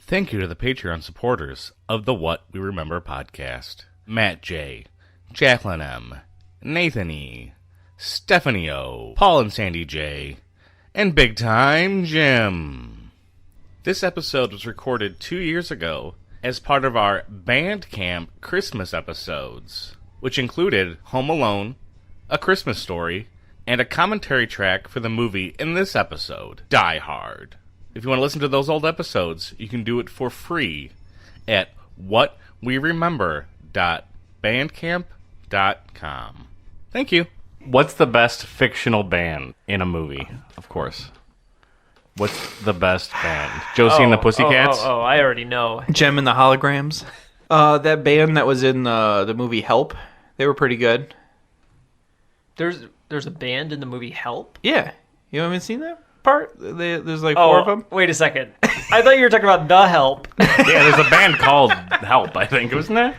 Thank you to the Patreon supporters of the What We Remember podcast. Matt J., Jacqueline M., Nathan E., Stephanie O., Paul and Sandy J., and Big Time Jim. This episode was recorded 2 years ago as part of our Bandcamp Christmas episodes, which included Home Alone, A Christmas Story, and a commentary track for the movie in this episode, Die Hard. If you want to listen to those old episodes, you can do it for free at whatweremember.bandcamp.com. Thank you. What's the best fictional band in a movie? Of course. What's the best band? Josie and the Pussycats? Oh, I already know. Gem and the Holograms. That band that was in the movie Help, they were pretty good. There's a band in the movie Help? Yeah. You haven't seen that part? There's like four of them. Wait a second. I thought you were talking about The Help. Yeah, there's a band called Help, I think, wasn't there?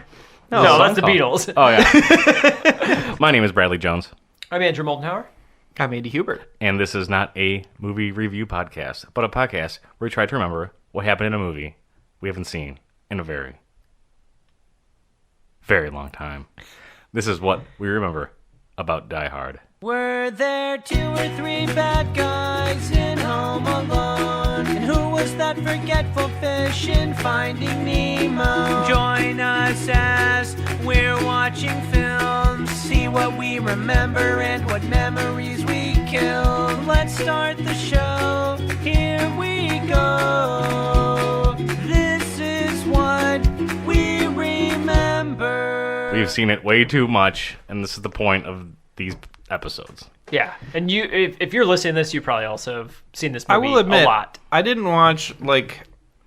No, that's the Beatles. Oh, yeah. My name is Bradley Jones. I'm Andrew Moldenhauer. I'm Andy Hubert. And this is not a movie review podcast, but a podcast where we try to remember what happened in a movie we haven't seen in a very, very long time. This is what we remember about Die Hard. Were there 2 or 3 bad guys in Home Alone? And who was that forgetful fish in Finding Nemo? Join us as we're watching films. See what we remember and what memories we kill. Let's start the show. Here we go. This is what we remember. We've seen it way too much, and this is the point of these episodes. Yeah, and you, if you're listening to this, you probably also have seen this movie I will admit, a lot. I didn't watch like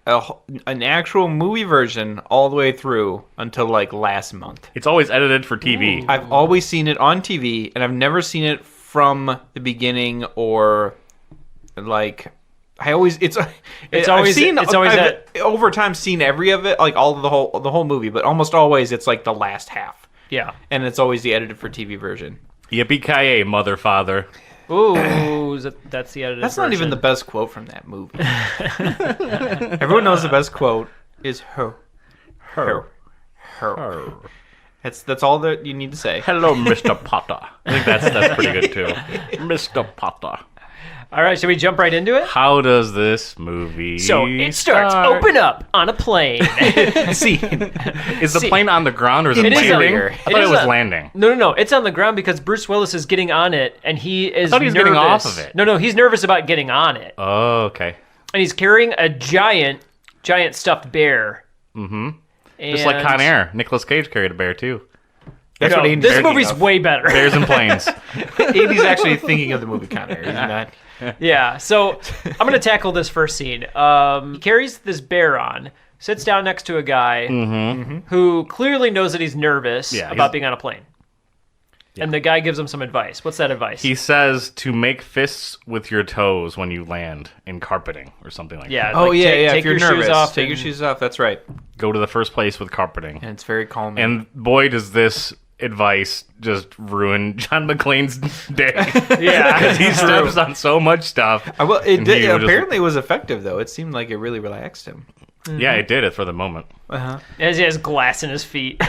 an actual movie version all the way through until like last month. It's always edited for TV. I've always seen it on TV, and I've never seen it from the beginning or like. I've over time seen every of it, like all of the whole movie, but almost always it's like the last half. Yeah, and it's always the edited for TV version. Yippee-ki-yay, mother father. Ooh, that's the edited That's version. not even the best quote from that movie. Everyone knows the best quote is her. That's all that you need to say. Hello, Mr. Potter. I think that's pretty good, too. Mr. Potter. All right, should we jump right into it? How does this movie So it starts, open up on a plane. See, is the plane on the ground or is it landing? I thought it was landing. No. It's on the ground because Bruce Willis is getting on it, and he is I thought he was nervous. getting off of it. No, he's nervous about getting on it. Oh, okay. And he's carrying a giant stuffed bear. Mm-hmm. And Just like Con Air. Nicolas Cage carried a bear, too. That's what Andy's this thinking movie's of. way better. Bears and planes. Andy's actually thinking of the movie Con Air, isn't that? Yeah, so I'm going to tackle this first scene. He carries this bear on, sits down next to a guy who clearly knows that he's nervous about being on a plane. Yeah. And the guy gives him some advice. What's that advice? He says to make fists with your toes when you land in carpeting or something like that. Yeah. Oh, like, yeah. Take If you're your nervous, shoes off. take your shoes off. That's right. Go to the first place with carpeting. And it's very calming. And boy, does this advice just ruin John McClane's day. Yeah. Because he steps on so much stuff. Well, it did, apparently it was effective, though. It seemed like it really relaxed him. Yeah, it did it for the moment. As he has glass in his feet.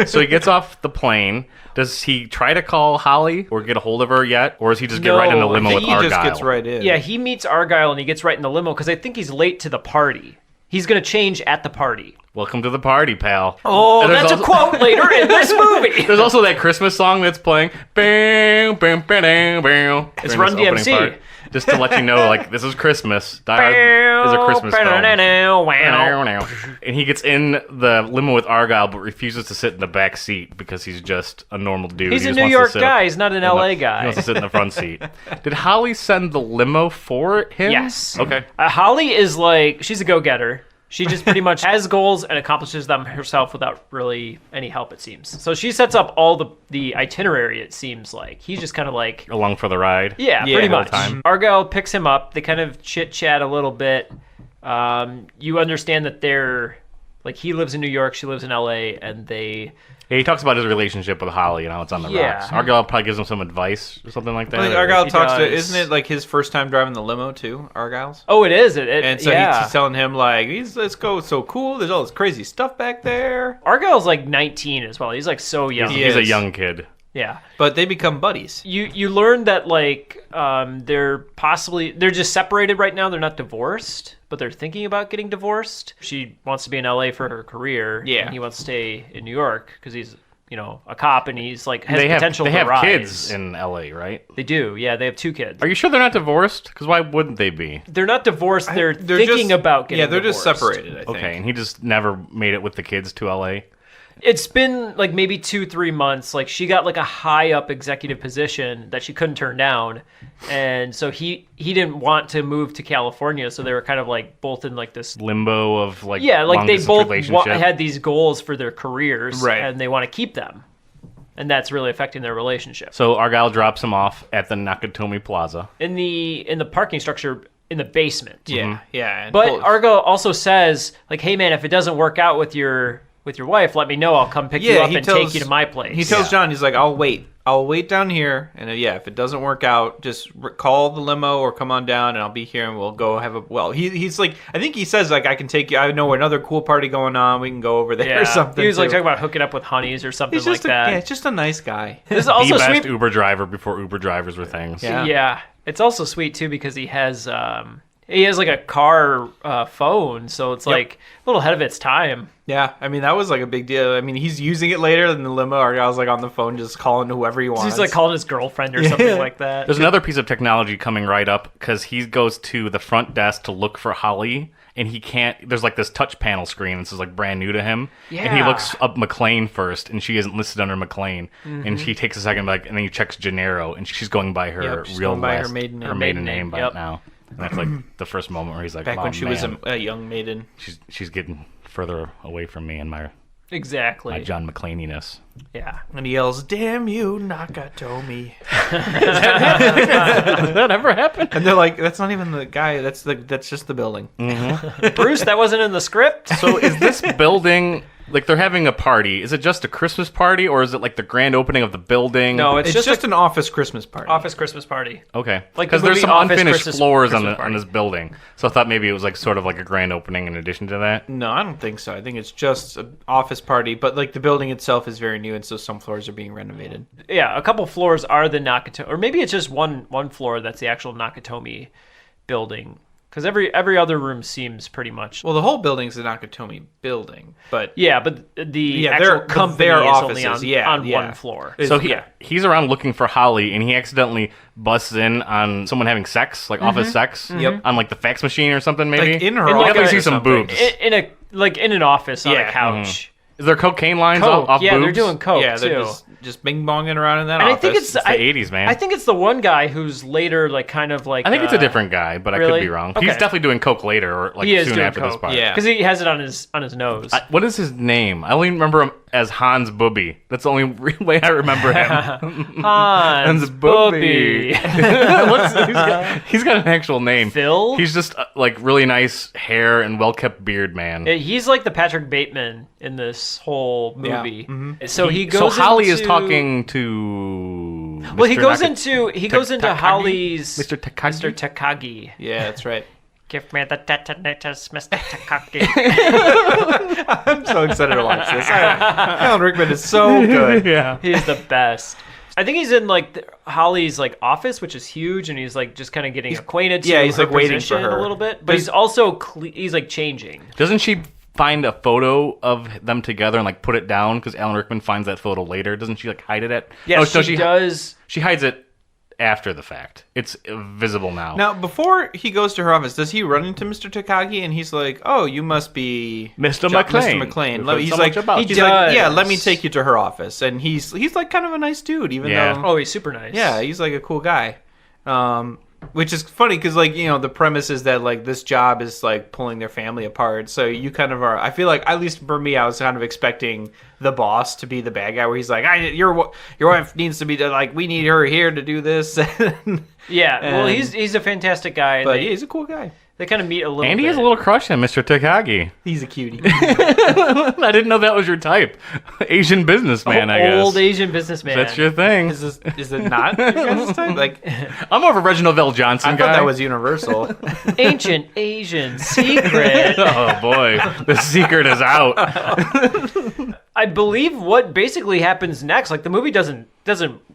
So he gets off the plane. Does he try to call Holly or get a hold of her yet? Or does he just get right in the limo with Argyle? He just gets right in. Yeah, he meets Argyle and he gets right in the limo because I think he's late to the party. He's going to change at the party. Welcome to the party, pal. Oh, that's a quote later in this movie. There's also that Christmas song that's playing. Bam, bam, bam, bam, it's Run DMC. Just to let you know, like, this is Christmas. Die Hard is a Christmas film. And he gets in the limo with Argyle, but refuses to sit in the back seat because he's just a normal dude. He's a New York guy. He's not an LA guy. He wants to sit in the front seat. Did Holly send the limo for him? Yes. Okay. Holly is like, she's a go-getter. She just pretty much has goals and accomplishes them herself without really any help, it seems. So she sets up all the itinerary, it seems like. He's just kind of like... along for the ride? Yeah, pretty much. Time. Argyle picks him up. They kind of chit-chat a little bit. You understand that they're Like, he lives in New York, she lives in LA, and they... Yeah, he talks about his relationship with Holly and how it's on the rocks. Argyle probably gives him some advice or something like that. I think Argyle talks to... Isn't it, like, his first time driving the limo, too? Argyle's? Oh, it is. And so he's telling him, like, let's go, so cool. There's all this crazy stuff back there. Argyle's, like, 19 as well. He's, like, so young. He's a young kid. Yeah. But they become buddies. You learn that, like, they're just separated right now. They're not divorced, but they're thinking about getting divorced. She wants to be in LA for her career. Yeah. And he wants to stay in New York because he's, a cop, and he's, like, has potential to rise. They have kids in LA, right? They do. Yeah, they have 2 kids. Are you sure they're not divorced? Because why wouldn't they be? They're not divorced. They're thinking about getting divorced. Just separated, I think. Okay, and he just never made it with the kids to LA? It's been like maybe 2-3 months. Like, she got like a high up executive position that she couldn't turn down, and so he didn't want to move to California. So they were kind of like both in like this limbo of like like they both had these goals for their careers, right? And they want to keep them, and that's really affecting their relationship. So Argyle drops him off at the Nakatomi Plaza in the parking structure in the basement. Yeah, yeah. But Argyle also says like, "Hey man, if it doesn't work out with your wife, let me know. I'll come pick you up and take you to my place." He tells John, he's like, I'll wait down here. And if it doesn't work out, just call the limo or come on down and I'll be here and we'll go have he's like, I think he says like, I can take you. I know another cool party going on. We can go over there or something. He was like talking about hooking up with honeys or something like that. Yeah, just a nice guy. This is also the best sweet. Uber driver before Uber drivers were things. Yeah. It's also sweet too because he has like a car phone, so it's like a little ahead of its time. Yeah, I mean, that was like a big deal. I mean, he's using it later in the limo. Argyle's like on the phone just calling whoever he wants. He's like calling his girlfriend or something like that. There's another piece of technology coming right up because he goes to the front desk to look for Holly, and he can't. There's like this touch panel screen. This is like brand new to him. Yeah. And he looks up McLean first, and she isn't listed under McLean. Mm-hmm. And he takes a second, and then he checks Gennaro, and she's going by her her maiden name by now. And that's like the first moment where he's like, back when she was a young maiden. She's getting further away from me and my John McClaney-ness. Yeah. And he yells, "Damn you, Nakatomi." Did that ever happen? And they're like, that's not even the guy, that's just the building. Mm-hmm. Bruce, that wasn't in the script? So is this building... Like, they're having a party. Is it just a Christmas party, or is it, like, the grand opening of the building? No, it's just an office Christmas party. Office Christmas party. Okay. Like, because there's some unfinished floors Christmas on this building. So I thought maybe it was, like, sort of like a grand opening in addition to that. No, I don't think so. I think it's just an office party, but, like, the building itself is very new, and so some floors are being renovated. Yeah, a couple floors are the Nakatomi, or maybe it's just one floor that's the actual Nakatomi building. Because every other room seems pretty much... Well, the whole building's the Nakatomi building, but... Yeah, but the actual company is only on one floor. So he's around looking for Holly, and he accidentally busts in on someone having sex, like office sex, on like the fax machine or something, maybe? Like in her office. office. I definitely see some boobs. In an office on a couch. Mm-hmm. Is there cocaine lines Coke. off boobs? Yeah, they're doing coke, they're too. just bing-bonging around in that and office. I think it's the 80s, man. I think it's the one guy who's later, like, kind of like... I think it's a different guy, but really? I could be wrong. Okay. He's definitely doing coke later, or like soon after coke. this part. Yeah. Because he has it on his nose. What is his name? I only remember him as Hans Booby. That's the only way I remember him. Hans Booby. He's got an actual name. Phil? He's just like really nice hair and well-kept beard, man. He's like the Patrick Bateman in this whole movie. Yeah. Mm-hmm. So he So goes Holly into... is talking to... Well, he goes into Holly's... Mr. Takagi? Mr. Takagi. Yeah, that's right. Give me the detonatus, Mr. Takagi. I'm so excited to watch this. Alan Rickman is so good. Yeah. He's the best. I think he's in like Holly's like office, which is huge, and he's like just kind of getting acquainted to he's her like waiting for her a little bit. But he's also he's like changing. Doesn't she find a photo of them together and like put it down? Because Alan Rickman finds that photo later. Doesn't she like hide it at? Yeah, she does. She hides it after the fact. It's visible now. Now, before he goes to her office, does he run into Mr. Takagi and he's like, "Oh, you must be Mr. McClane." Mr. McClane. He's like, "Yeah, let me take you to her office." And he's like kind of a nice dude, even though. Oh, he's super nice. Yeah, he's like a cool guy. Which is funny because, like, you know, the premise is that, like, this job is, like, pulling their family apart. So you kind of are... I feel like, at least for me, I was kind of expecting the boss to be the bad guy where he's like, your wife needs to be... Like, we need her here to do this. Yeah, well, he's a fantastic guy. But he's a cool guy. They kind of meet a little Andy bit. has a little crush on Mr. Takagi. He's a cutie. I didn't know that was your type. Asian businessman, I guess. Old Asian businessman. That's your thing. Is it not your guys' type? Like, I'm more of a Reginald Vell Johnson I guy. thought that was universal. Ancient Asian secret. Oh boy, the secret is out. I believe what basically happens next, like the movie doesn't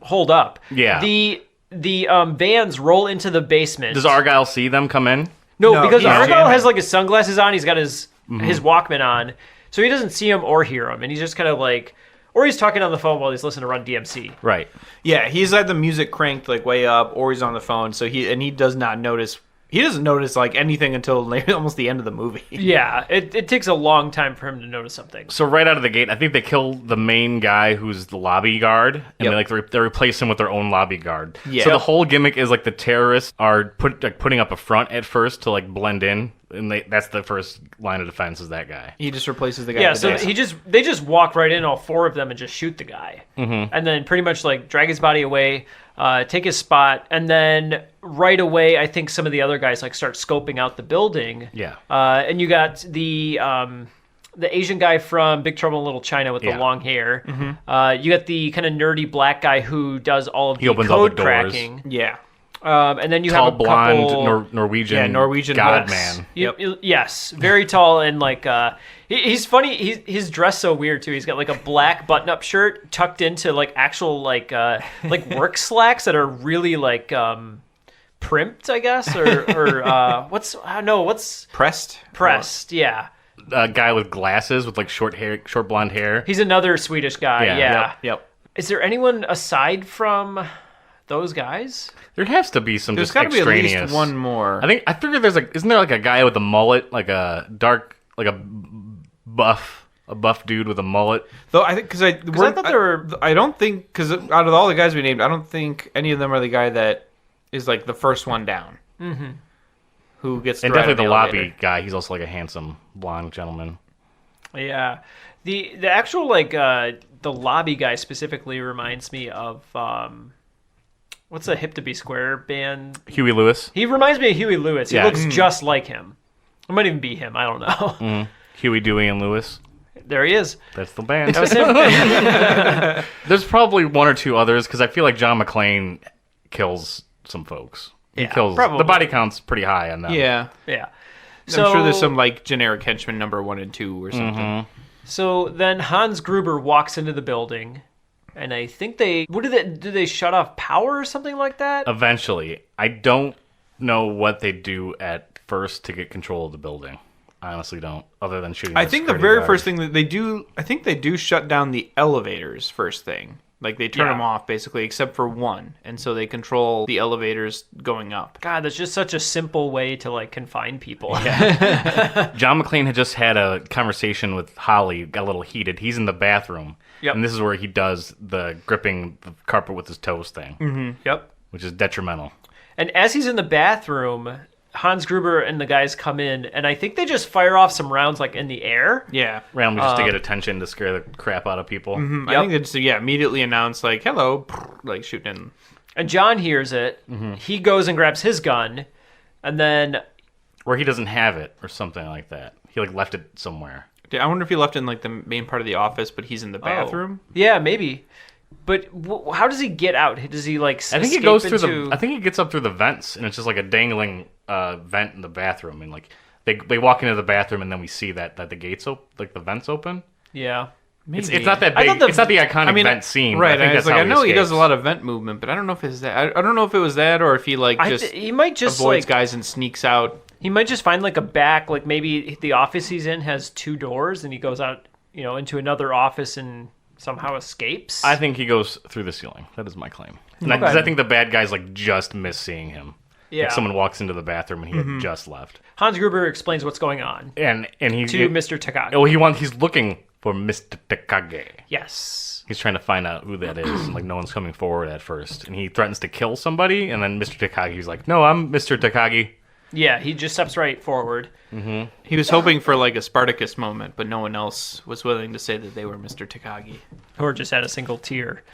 hold up. Yeah. The vans roll into the basement. Does Argyle see them come in? No, because he's Argyle jamming. has like his sunglasses on. He's got his Walkman on, so he doesn't see him or hear him, and he's just kind of like, or he's talking on the phone while he's listening to Run DMC. Right. Yeah, he's had the music cranked like way up, or he's on the phone. So he does not notice. He doesn't notice like anything until almost the end of the movie. Yeah, it takes a long time for him to notice something. So right out of the gate, I think they kill the main guy who's the lobby guard, and they replace him with their own lobby guard. Yeah. So the whole gimmick is like the terrorists are putting up a front at first to like blend in, and that's the first line of defense is that guy. He just replaces the guy. Yeah, with so the desk. they just walk right in, all four of them, and just shoot the guy, and then pretty much like drag his body away, take his spot, and then right away, I think some of the other guys like start scoping out the building. Yeah. And you got the Asian guy from Big Trouble in Little China with the Yeah. long hair. You got the kind of nerdy black guy who does all of the opens all the code doors. cracking. Yeah. And then you Tall, have a blonde, couple. Norwegian, Norwegian god hooks. man. Yes, very tall and like he's funny. He's dressed so weird too. He's got like a black button-up shirt tucked into like actual like work slacks that are really like primped, I guess, or what's pressed? Yeah, A guy with glasses with like short blonde hair. he's another Swedish guy. Yeah. Yeah. Yep. Is there anyone aside from those guys? There has to be some There's just got to be at extraneous. least one more. I figure there's like, isn't there like a guy with a mullet, like a dark, like a buff dude with a mullet? Though I think because I thought there were. I don't think because out of all the guys we named, I don't think any of them are the guy that is like the first one down. Mm-hmm. Who gets And to ride definitely on the elevator. lobby guy. He's also like a handsome blonde gentleman. Yeah, the actual like the lobby guy specifically reminds me of what's a Hip to Be Square band? Huey Lewis. He reminds me of Huey Lewis. He Yeah. looks just like him. It might even be him. I don't know. Huey, Dewey, and Lewis. There he is. That's the band. That was him. There's probably one or two others because I feel like John McClane kills some folks. He Yeah, kills. probably. The body count's pretty high on them. Yeah. Yeah. I'm sure there's some like generic henchman number 1 and 2 or something. So then Hans Gruber walks into the building, and I think do they shut off power or something like that? Eventually, I don't know what they do at first to get control of the building. I honestly don't, other than shooting. I think the very first thing that they do, I think they do shut down the elevators first thing. Like they turn Yeah. them off basically, except for one, and so they control the elevators going up. God, that's just such a simple way to like confine people. John McClane had just had a conversation with Holly, got a little heated. He's in the bathroom, Yep. and this is where he does the gripping the carpet with his toes thing, Yep. which is detrimental. And as he's in the bathroom, Hans Gruber and the guys come in, and I think they just fire off some rounds like in the air. Yeah. Randomly just to get attention to scare the crap out of people. I think they just immediately announce like hello, like shooting in. And John hears it. He goes and grabs his gun, and then Or he doesn't have it, or something like that. He like left it somewhere. I wonder if he left in like the main part of the office, but he's in the bathroom. yeah, maybe. But how does he get out? Does he like? I think he escape goes through into... I think he gets up through the vents, and it's just like a dangling vent in the bathroom, and like they walk into the bathroom, and then we see that the gates like the vents open. Yeah. It's not that I big. thought it's not the iconic vent scene. right? But I think that's how I know he does escapes. a lot of vent movement, but I don't know if it's that. I don't know if it was that or if he like just he might just avoids like guys and sneaks out. he might just find like a back, like maybe the office he's in has 2 doors, and he goes out, into another office and somehow escapes. I think he goes through the ceiling. That is my claim. And Okay. I think the bad guys like just miss seeing him. Yeah. Like someone walks into the bathroom and he had just left. Hans Gruber explains what's going on And he to Mr. Takagi. Oh, he's looking for Mr. Takagi. Yes. He's trying to find out who that is. And, like no one's coming forward at first, and he threatens to kill somebody. And then Mr. Takagi's like, "No, I'm Mr. Takagi." Yeah, he just steps right forward. He was hoping for like a Spartacus moment, but no one else was willing to say that they were Mr. Takagi. Or just had a single tear.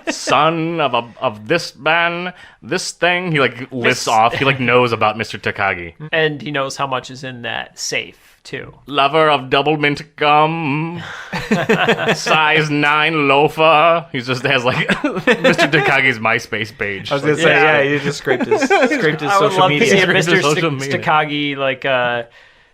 Son of this man, this thing. He like lists off. He like knows about Mr. Takagi. And he knows how much is in that safe, too. Lover of double mint gum. Size 9 loafer. He just has like Mr. Takagi's MySpace page. I was gonna say, he just scraped his I would social love media. to see a Scraped his Mr. social media. Takagi, like,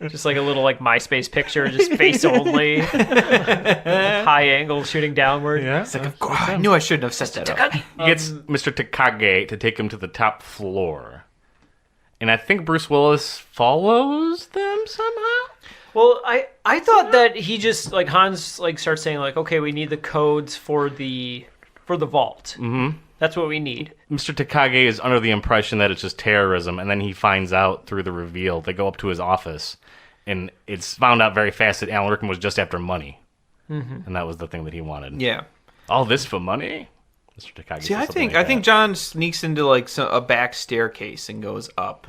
just like a little like MySpace picture, just face only. High angle shooting downward. Yeah. I knew I shouldn't have set that up. He gets Mr. Takagi to take him to the top floor. And I think Bruce Willis follows them somehow? Well, I thought that he just like Hans like starts saying like, okay, we need the codes for the vault. Mm-hmm. That's what we need. Mr. Takagi is under the impression that it's just terrorism, and then he finds out through the reveal. They go up to his office, and it's found out very fast that Alan Rickman was just after money. Mm-hmm. And that was the thing that he wanted. Yeah. All this for money? Mr. Takagi. See, I think John sneaks into like a back staircase and goes up.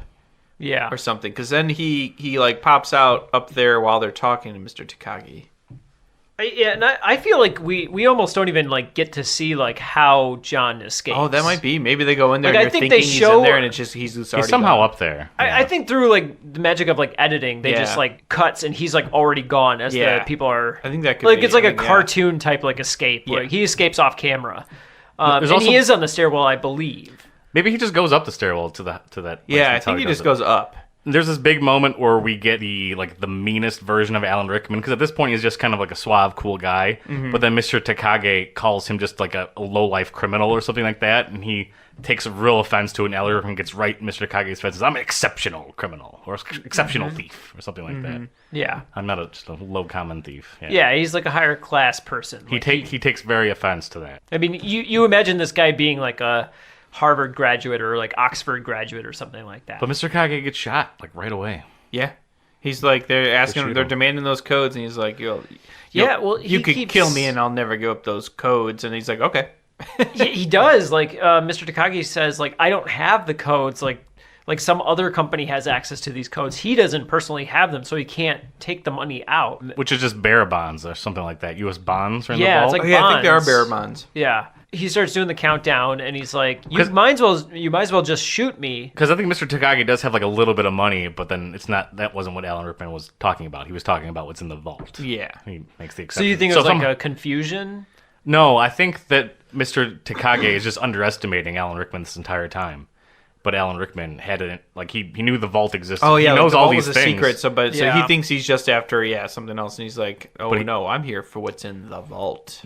Yeah. Or something, because then he like pops out up there while they're talking to Mr. Takagi. And I feel like we almost don't even like get to see like how John escapes. Oh, that might be. Maybe they go in there Like, and I think thinking they he's show- in there, and it's just he's already He's somehow gone. up there. I think through like the magic of like editing, they Yeah. just like cuts and he's like already gone as Yeah. the people are. I think that could like be. it's like I a mean, yeah. cartoon type like escape where Yeah. he escapes off camera. There's And also- he is on the stairwell, I believe. Maybe he just goes up the stairwell to that. Yeah, I that's how think he does just it. goes up. There's this big moment where we get the meanest version of Alan Rickman, because at this point he's just kind of like a suave, cool guy. Mm-hmm. But then Mr. Takagi calls him just like a low-life criminal or something like that, and he takes a real offense to it, and Alan Rickman gets right in Mr. Takagi's face. I'm an exceptional criminal, or exceptional thief, or something like that. Yeah. I'm not just a low common thief. Yeah, he's like a higher class person. He Like, he takes very offense to that. I mean, you imagine this guy being like a Harvard graduate or like Oxford graduate or something like that. But Mr. Takagi gets shot like right away. Yeah. He's like, they're asking him, shoot they're him. demanding those codes, and he's like, Yeah, well, you he could keeps- kill me and I'll never give up those codes. And he's like, okay. he does. Like Mr. Takagi says, like I don't have the codes. Like some other company has access to these codes. He doesn't personally have them, so he can't take the money out. Which is just bearer bonds or something like that. U.S. bonds are in Yeah, the it's vault. like Oh, yeah, I think there are bonds. bearer bonds. Yeah. He starts doing the countdown, and he's like, "You might as well just shoot me." Because I think Mr. Takagi does have like a little bit of money, but then it's not. That wasn't what Alan Rickman was talking about. He was talking about what's in the vault. Yeah. He makes the So exception. you think it was like somehow- a confusion? No, I think that Mr. Takagi is just underestimating Alan Rickman this entire time. But Alan Rickman had it like he knew the vault existed. Oh, yeah. he knows the all vault these was a things. secret, so he Yeah. thinks he's just after, something else. And he's like, oh, But he- no, I'm here for what's in the vault.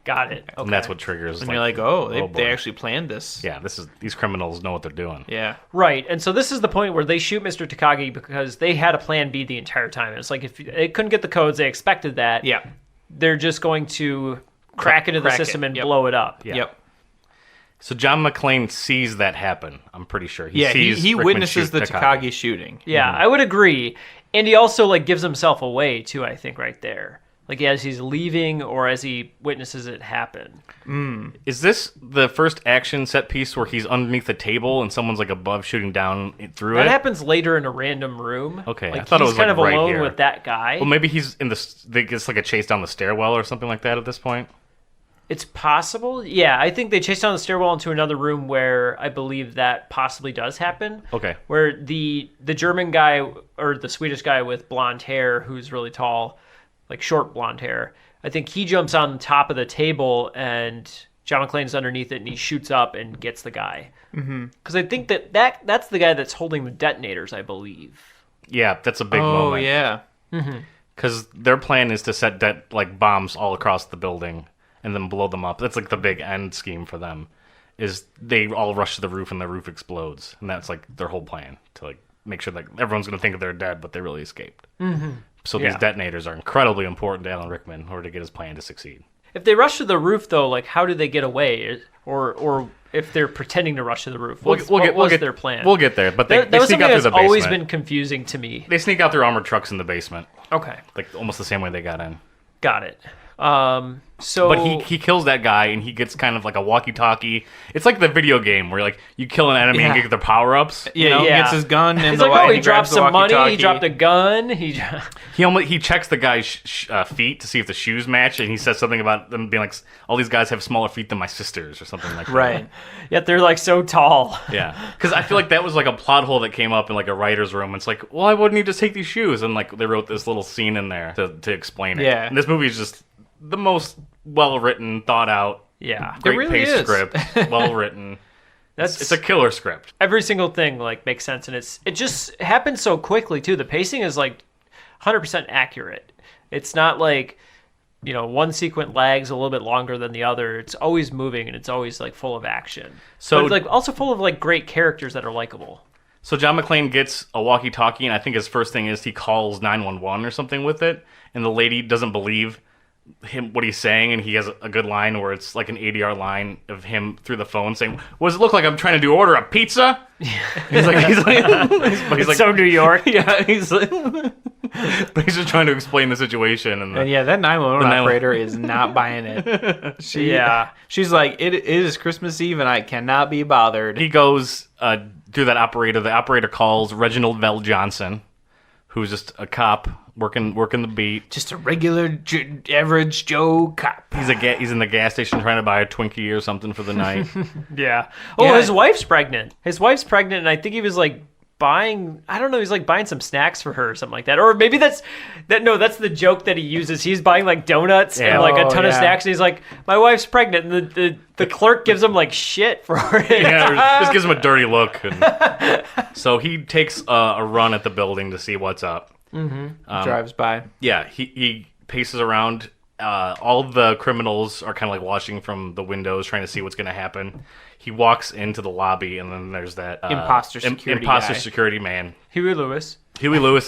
Got it. Okay. And that's what triggers. And you're like, oh, boy. they actually planned this. Yeah, these criminals know what they're doing. Yeah. Right, and so this is the point where they shoot Mr. Takagi because they had a plan B the entire time. It's like if they couldn't get the codes, they expected that. Yeah. They're just going to crack into the Crack it, system and yep. blow it up. Yeah. Yep. So John McClane sees that happen. I'm pretty sure. He Yeah, sees he Rickman witnesses shoot the Takagi shooting. Yeah, I would agree. And he also like gives himself away too, I think, right there. Like as he's leaving or as he witnesses it happen. Is this the first action set piece where he's underneath the table and someone's like above shooting down through That it? happens later in a random room. Okay, like I thought it he's was, kind like, of right alone here. with that guy. Well, maybe he's in it's like a chase down the stairwell or something like that at this point. It's possible. Yeah, I think they chase down the stairwell into another room where I believe that possibly does happen. Okay. Where the German guy or the Swedish guy with blonde hair who's really tall, like short blonde hair, I think he jumps on top of the table and John McClane's underneath it and he shoots up and gets the guy. Because I think that's the guy that's holding the detonators, I believe. Yeah, that's a big Oh, moment. yeah. Because their plan is to set bombs all across the building and then blow them up. That's like the big end scheme for them. Is they all rush to the roof and the roof explodes, and that's like their whole plan to like make sure that everyone's going to think that they're dead, but they really escaped. So these Yeah. detonators are incredibly important to Alan Rickman in order to get his plan to succeed. If they rush to the roof, though, like how do they get away? Or if they're pretending to rush to the roof, what was their plan? We'll get there, but they That was sneak something out through that's the basement. always been confusing to me. They sneak out through armored trucks in the basement, Okay, like almost the same way they got in. got it. But he kills that guy, and he gets kind of like a walkie-talkie. It's like the video game where like you kill an enemy and get their power-ups. He gets his gun and he's like, he dropped some money. He dropped a gun. He checks the guy's feet to see if the shoes match, and he says something about them being like, all these guys have smaller feet than my sisters or something like that. Right. Yet they're like so tall. Yeah, because I feel like that was like a plot hole that came up in like a writer's room. It's like, well, why wouldn't he just take these shoes? And like they wrote this little scene in there to explain it. Yeah. And this movie is just the most well-written, thought-out, great really paced is. script, well-written. It's a killer script. Every single thing like makes sense, and it just happens so quickly too. The pacing is like 100% accurate. It's not like one sequence lags a little bit longer than the other. It's always moving, and it's always like full of action. So but it's like also full of like great characters that are likable. So John McClane gets a walkie-talkie, and I think his first thing is he calls 911 or something with it, and the lady doesn't believe him what he's saying, and he has a good line where it's like an ADR line of him through the phone saying, "What does it look like I'm trying to order a pizza?" He's like So New York. Yeah, he's like, but he's just trying to explain the situation, and that 911 operator is not buying it. She's like, it is Christmas Eve, and I cannot be bothered. He goes through that operator. The operator calls Reginald Vell Johnson, who's just a cop working the beat. Just a regular average Joe cop. He's in the gas station trying to buy a Twinkie or something for the night. Yeah. Oh, his wife's pregnant. And I think he was like buying, I don't know, he's like buying some snacks for her or something like that. Or maybe that's the joke that he uses. He's buying like donuts and like a ton of snacks, and he's like, my wife's pregnant, and the clerk gives him like shit for it. Yeah, just gives him a dirty look. And so he takes a run at the building to see what's up. Mm-hmm. Drives by. Yeah, he paces around. All the criminals are kind of like watching from the windows, trying to see what's going to happen. He walks into the lobby, and then there's that imposter security man. Huey Lewis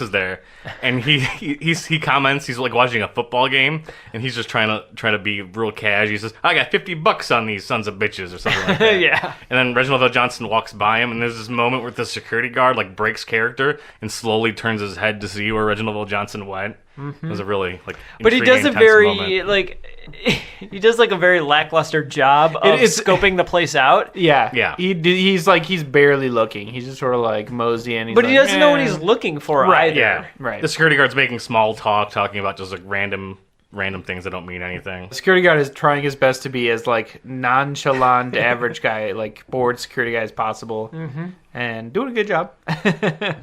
is there, and he comments. He's like watching a football game, and he's just trying to be real cash. He says, "I got $50 on these sons of bitches," or something like that. Yeah. And then Reginald Vell Johnson walks by him, and there's this moment where the security guard like breaks character and slowly turns his head to see where Reginald Vell Johnson went. Mm-hmm. It was a really like, but he does a very moment. like. He does like a very lackluster job of scoping the place out. Yeah. He's barely looking. He's just sort of like moseying. But he doesn't know what he's looking for either. Yeah, right. The security guard's making small talk, talking about just like random things that don't mean anything. The security guard is trying his best to be as like nonchalant, average guy, like bored security guy as possible, and doing a good job.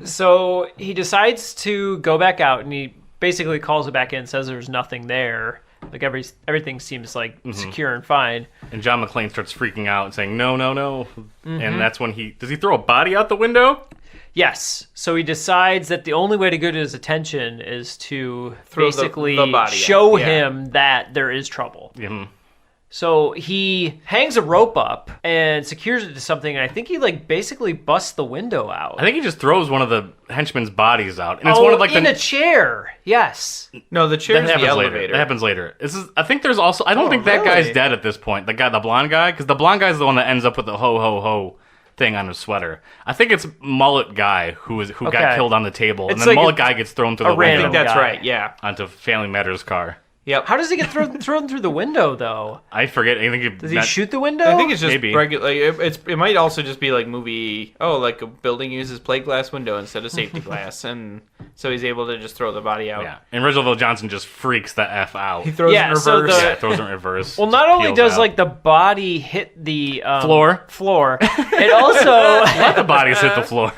So he decides to go back out, and he basically calls it back in, says there's nothing there. Like everything seems like secure and fine. And John McClane starts freaking out and saying, no. And that's when does he throw a body out the window? Yes. So he decides that the only way to get his attention is to throw basically the body show out. him that there is trouble. Mm-hmm. So he hangs a rope up and secures it to something, and I think he like basically busts the window out. I think he just throws one of the henchmen's bodies out. And it's one of like in a chair. Yes. No, the chair's the elevator. That happens later. I think there's also, I don't think that guy's dead at this point. The blonde guy, because the blonde guy's the one that ends up with the ho ho ho thing on his sweater. I think it's mullet guy who got killed on the table, and then mullet guy gets thrown through the window. I think that's right. Yeah. Onto Family Matters' car. Yep. How does he get thrown through the window, though? I forget. I think does he shoot the window? I think it's just maybe. regular. It might also just be like movie. Oh, like a building uses plate glass window instead of safety glass, and so he's able to just throw the body out. Yeah. And Reginald Vell Johnson just freaks the F out. He throws it in reverse. Throws it in reverse. Well, not only does like the body hit the floor, it also let the bodies hit the floor.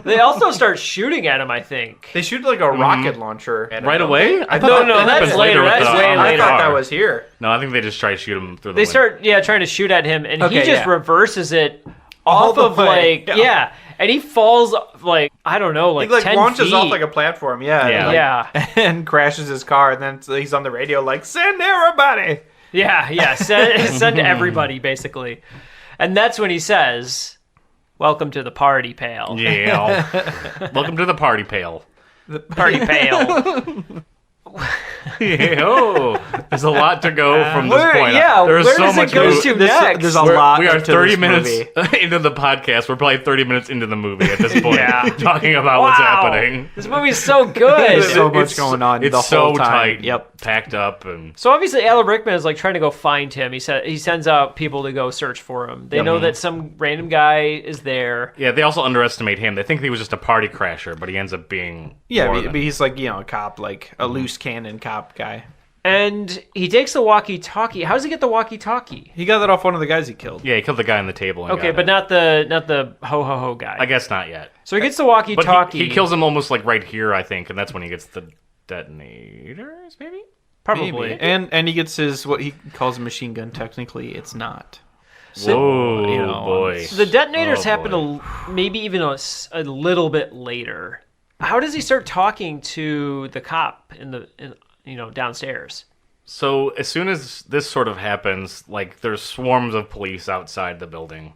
They also start shooting at him. I think they shoot like a rocket launcher right away. No, that's later. That's way later. I thought that was here. No, I think they just try to shoot him through the window. They start trying to shoot at him, and he just reverses it off of like and he falls like I don't know, like he like 10 launches feet. off like a platform, and crashes his car, and then he's on the radio like send everybody. Send everybody basically, and that's when he says, "Welcome to the party, pal." Yeah, welcome to the party, pal. The party, pal. There's a lot to go from this point. Yeah, there's where so does much it go move. to next? There's a lot. We are to 30 this minutes movie. into the podcast. We're probably 30 minutes into the movie at this point, talking about Wow. what's happening. This movie's so good. There's so much going on. It's the whole so time. tight, Yep. packed up, and So obviously Alan Rickman is like trying to go find him. He sends out people to go search for him. They know that some random guy is there. yeah, they also underestimate him. They think he was just a party crasher, but he ends up being Yeah, more but than- he's like a cop, like a loose cannon cop guy. And he takes the walkie-talkie. How does he get the walkie-talkie? He got that off one of the guys he killed. Yeah, he killed the guy on the table. And Okay, got but it. not the ho guy. I guess not yet. So he gets the But walkie-talkie. he kills him almost like right here, I think, and that's when he gets the detonators, maybe? Probably. Maybe. And he gets his what he calls a machine gun. Technically, it's not. Whoa, you know, boy. The detonators Oh, happen boy. maybe even a little bit later. How does he start talking to the cop in downstairs? So as soon as this sort of happens, like there's swarms of police outside the building.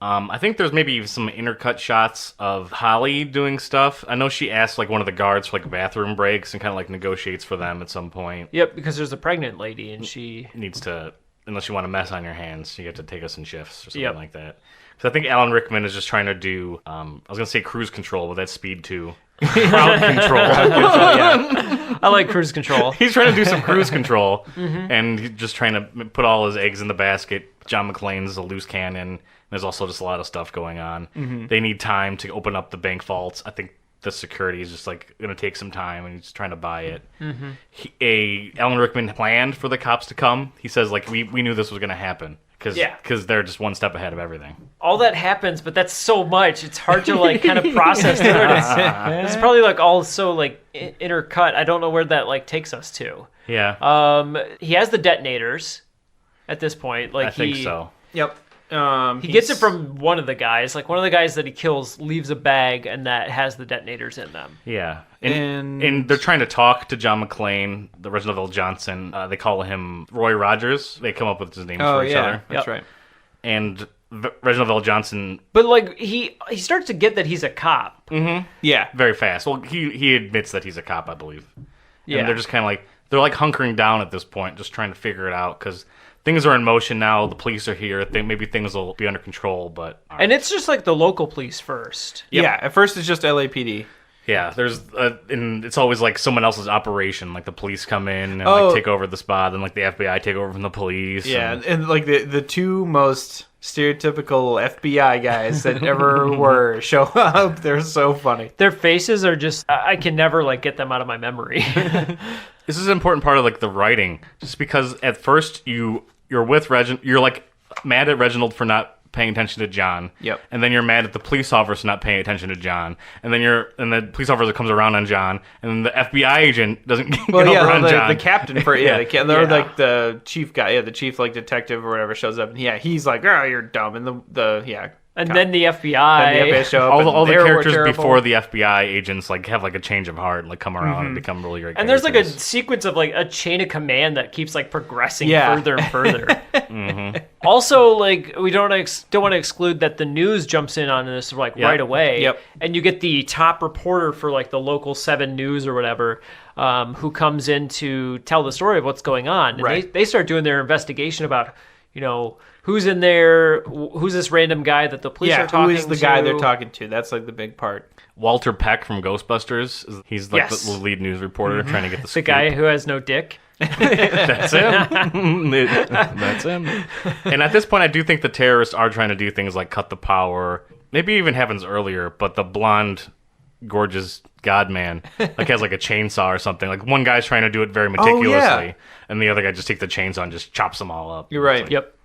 I think there's maybe some intercut shots of Holly doing stuff. I know she asked like one of the guards for like bathroom breaks and kind of like negotiates for them at some point. Yep, because there's a pregnant lady and she... Needs to, unless you want a mess on your hands, you get to take us in shifts or something Yep. like that. So I think Alan Rickman is just trying to do, I was going to say cruise control, but that's speed 2. Crowd control. I like cruise control. He's trying to do some cruise control, and he's just trying to put all his eggs in the basket. John McClane's a loose cannon. There's also just a lot of stuff going on. They need time to open up the bank vaults. I think the security is just like going to take some time, and he's just trying to buy it. Alan Rickman planned for the cops to come. He says like we knew this was going to happen because they're just one step ahead of everything. All that happens, but that's so much. It's hard to like kind of process through it. It's probably like all so like intercut. I don't know where that like takes us to. Yeah, He has the detonators at this point. Like I think so. Yep. He gets it from one of the guys. Like one of the guys that he kills leaves a bag and that has the detonators in them. Yeah, And- and they're trying to talk to John McClane, the Reginald L. Johnson. They call him Roy Rogers. They come up with his names for each other. That's Yep. right. And Reginald L. Johnson But like he starts to get that he's a cop. Yeah. very fast. Well, he admits that he's a cop, I believe. Yeah. And they're just kind of like they're like hunkering down at this point, just trying to figure it out because things are in motion now. The police are here. Maybe things will be under control, but And it's just like the local police first. Yeah. At first, it's just LAPD. yeah, there's and it's always like someone else's operation. Like the police come in and Oh. like take over the spot, and like the FBI take over from the police. Yeah, and- and like the two most stereotypical FBI guys that ever were show up. They're so funny. Their faces are just I can never like get them out of my memory. This is an important part of like the writing, just because at first you're with Reginald, you're like mad at Reginald for not paying attention to John. Yep. And then you're mad at the police officer not paying attention to John. And then the police officer comes around on John, and then the FBI agent doesn't get over on John. the captain for they're Yeah. like the chief guy, the chief like detective or whatever shows up, and he's like, oh, you're dumb, and And cop- then the FBI. then the FBI show up, all the and they were characters terrible. before the FBI agents like have like a change of heart and like come around and become really great. And there's like a characters. sequence of like a chain of command that keeps like progressing Yeah. further and further. Also, like we don't want to exclude that the news jumps in on this like Yep. right away. Yep. And you get the top reporter for like the local 7 News or whatever, who comes in to tell the story of what's going on. And Right. they start doing their investigation about who's in there, who's this random guy that the police are talking who is the guy to. they're talking to? That's like the big part. Walter Peck from Ghostbusters. He's like Yes. the lead news reporter trying to get the The scoop. guy who has no dick. That's him. That's him. And at this point, I do think the terrorists are trying to do things like cut the power. Maybe it even happens earlier, but the blonde, gorgeous God man like has like a chainsaw or something. Like one guy's trying to do it very meticulously, and the other guy just takes the chainsaw and just chops them all up. You're right. Yep.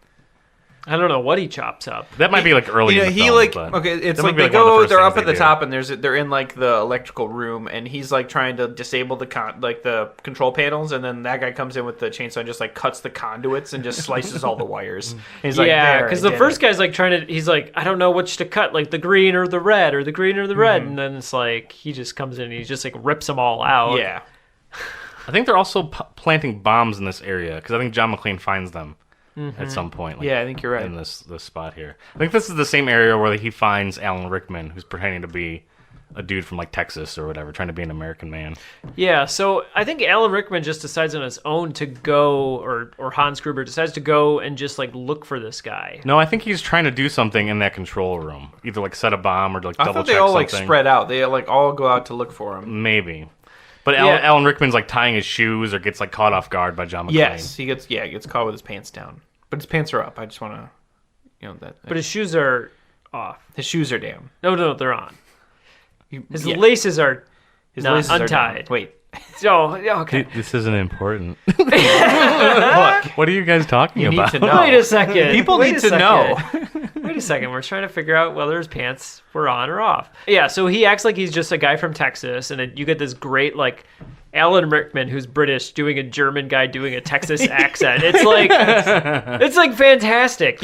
I don't know what he chops up. That might be like early. in the he film, like but okay, it's that might like be, they one of the go, first they're things up at they the do. top, and they're in like the electrical room, and he's like trying to disable the the control panels, and then that guy comes in with the chainsaw and just like cuts the conduits and just slices all the wires. And he's like, Yeah, "There, because I the did first it." guy's like he's like, I don't know which to cut, like the green or the red, or the green or the red, and then it's like he just comes in and he just like rips them all out. Yeah, I think they're also planting bombs in this area because I think John McClane finds them at some point. Like, yeah, I think you're right. in this spot here. I think this is the same area where he finds Alan Rickman, who's pretending to be a dude from like Texas or whatever trying to be an American man. Yeah, so I think Alan Rickman just decides on his own to go, or Hans Gruber decides to go and just like look for this guy. No, I think he's trying to do something in that control room, either like set a bomb or like I double thought check they all something. like spread out. They like all go out to look for him. Maybe. But Yeah. Alan Rickman's like tying his shoes or gets like caught off guard by John McClane. Yes, he gets caught with his pants down, but his pants are up. I just want to, that. But his shoes are off. His shoes are down. No, they're on. His Yeah. laces are His not laces are down. untied. Wait, Oh, yeah, okay. This isn't important. look. What are you guys talking You need about? to know. Wait a second. People Wait need a to second. know. Wait a second. We're trying to figure out whether his pants were on or off. Yeah, so he acts like he's just a guy from Texas, and you get this great, like, Alan Rickman, who's British, doing a German guy doing a Texas accent. It's like fantastic.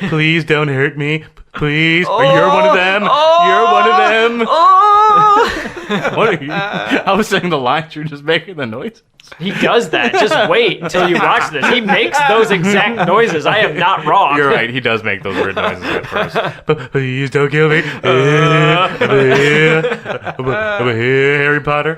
Please don't hurt me. Please. You're one of them. You're one of them. What are you? I was saying the lines. You're just making the noises. He does that. Just wait until you watch this. He makes those exact noises. I am not wrong. You're right. He does make those weird noises at first. But please don't kill me. Over here, Harry Potter.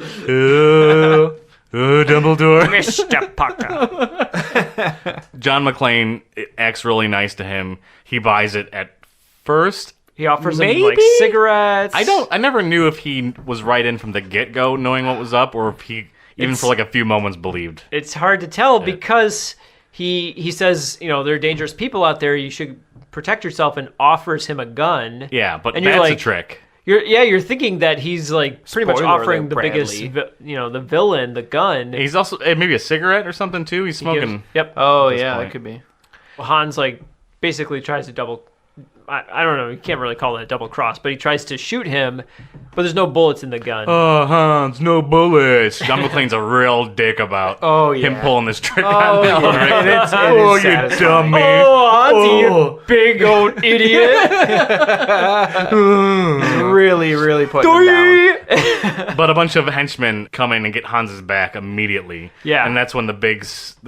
Dumbledore. Mr. Pucker. John McClane acts really nice to him. He buys it at first. He offers Maybe? him, like, cigarettes. I never knew if he was right in from the get-go knowing what was up or if he, even for like a few moments, believed. It's hard to tell because he says, there are dangerous people out there. You should protect yourself, and offers him a gun. Yeah, but And that's you're a like, trick. You're thinking that he's like pretty much Spoiler offering alert, the biggest, Bradley. the villain, the gun. He's also maybe a cigarette or something too. He's smoking. Yep. Oh this yeah, point. that could be. Hans like basically tries to double. I don't know. You can't really call it a double cross, but he tries to shoot him, but there's no bullets in the gun. Oh, Hans, no bullets. John McClane's a real dick about him pulling this trick on him. yeah. It is Oh, you satisfying. dummy. Oh, Hans, you big old idiot! Really, really putting him down. But a bunch of henchmen come in and get Hans's back immediately. Yeah. And that's when the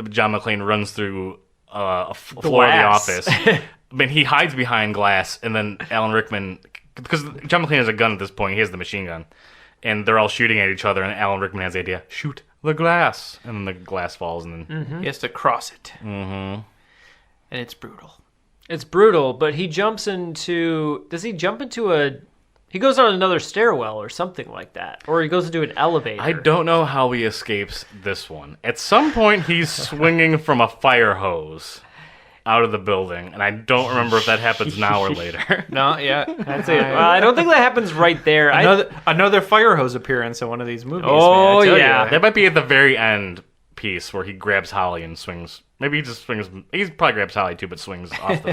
John McClane runs through a floor of the Glass. office. But he hides behind glass, and then Alan Rickman, because John McClane has a gun at this point, he has the machine gun, and they're all shooting at each other, and Alan Rickman has the idea, shoot the glass, and then the glass falls, and then... He has to cross it. Mm-hmm. And it's brutal. It's brutal, but he jumps into. Does he jump into a? He goes on another stairwell or something like that, or he goes into an elevator. I don't know how he escapes this one. At some point, he's swinging from a fire hose out of the building, and I don't remember if that happens now or later. No, yeah. That's it. Well, I don't think that happens right there. Another fire hose appearance in one of these movies. Oh, man, I tell yeah. you. That might be at the very end piece where he grabs Holly and swings. Maybe he just swings. He probably grabs Holly too, but swings off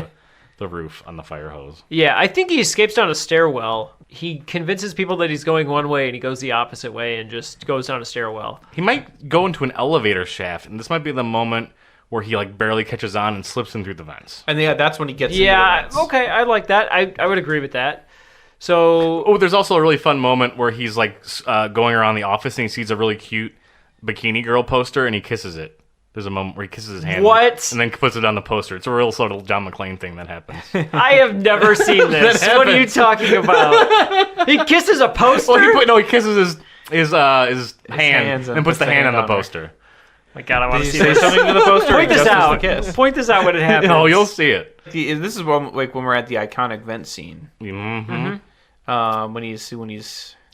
the roof on the fire hose. Yeah, I think he escapes down a stairwell. He convinces people that he's going one way, and he goes the opposite way and just goes down a stairwell. He might go into an elevator shaft, and this might be the moment where he like barely catches on and slips in through the vents. And yeah, that's when he gets into the Yeah, vents. okay, I like that. I would agree with that. So, Oh, there's also a really fun moment where he's like going around the office and he sees a really cute bikini girl poster and he kisses it. There's a moment where he kisses his hand. What? And then puts it on the poster. It's a real sort of John McClane thing that happens. I have never seen this. That What are you happens. talking about? He kisses a poster? He kisses his hand hands and puts the hand on the poster. My God, I want Did to you see say this. something to the poster? Point or this just as the out. kiss? Point this out when it happens. No, you'll see it. This is when we're at the iconic vent scene. Mm-hmm. When he's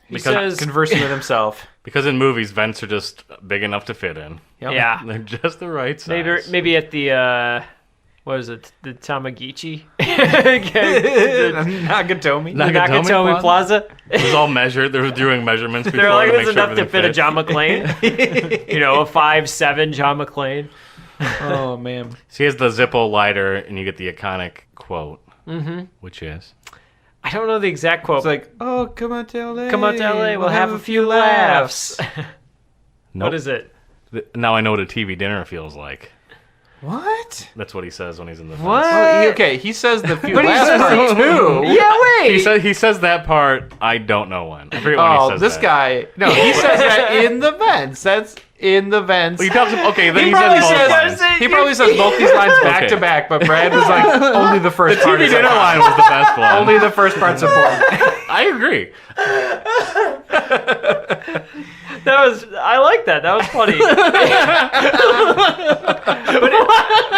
He says, conversing with himself. Because in movies, vents are just big enough to fit in. Yep. yeah, They're just the right size. maybe at the what is it? The Tamagichi, the Nakatomi. Nakatomi Plaza. It was all measured. They were doing measurements before They're like, to there's make sure enough to everything fit a fits. John McClane. A 5'7" John McClane. Oh man. So he has the Zippo lighter, and you get the iconic quote, which is... I don't know the exact quote. It's like, oh, come out to LA. Come out to LA, we'll have a few laughs. Nope. What is it? Now I know what a TV dinner feels like. What? That's what he says when he's in the fence. What? Okay, he says the few But he laughs says part it too. Yeah, wait. He says that part. I don't know when. I forget when he Oh, says this that. guy. No, he says that in the vents. That's in the vents. Well, he talks. Okay, then He he, probably says both says- lines. He probably says both these lines back Okay. to back, but Brad was like, only the first part TV is dinner like, line was the best one. only the first part's important. I agree. I like that. That was funny.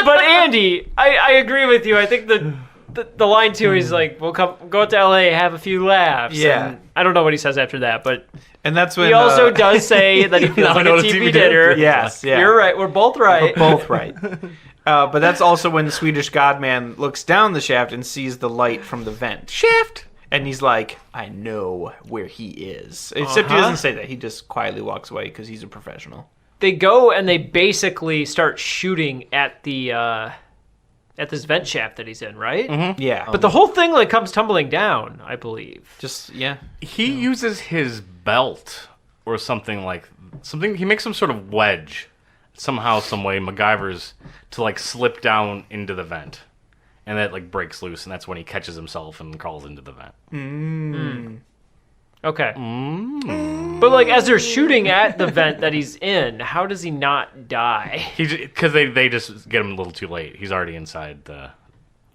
but Andy, I agree with you. I think the line too is like, we'll go out to LA, have a few laughs. Yeah. And I don't know what he says after that, but And that's when he also does say that he feels like a TV dinner. Yes, yeah. You're right. We're both right. both right. But that's also when the Swedish Godman looks down the shaft and sees the light from the vent. Shaft. And he's like, I know where he is. Except he doesn't say that. He just quietly walks away because he's a professional. They go and they basically start shooting at the at this vent shaft that he's in, right? Mm-hmm. Yeah. But the whole thing like comes tumbling down, I believe. Just, yeah. He uses his belt or something. He makes some sort of wedge somehow, some way, MacGyver's, to like slip down into the vent. And that like breaks loose, and that's when he catches himself and crawls into the vent. Okay. But like as they're shooting at the vent that he's in, how does he not die? Because they just get him a little too late. He's already inside the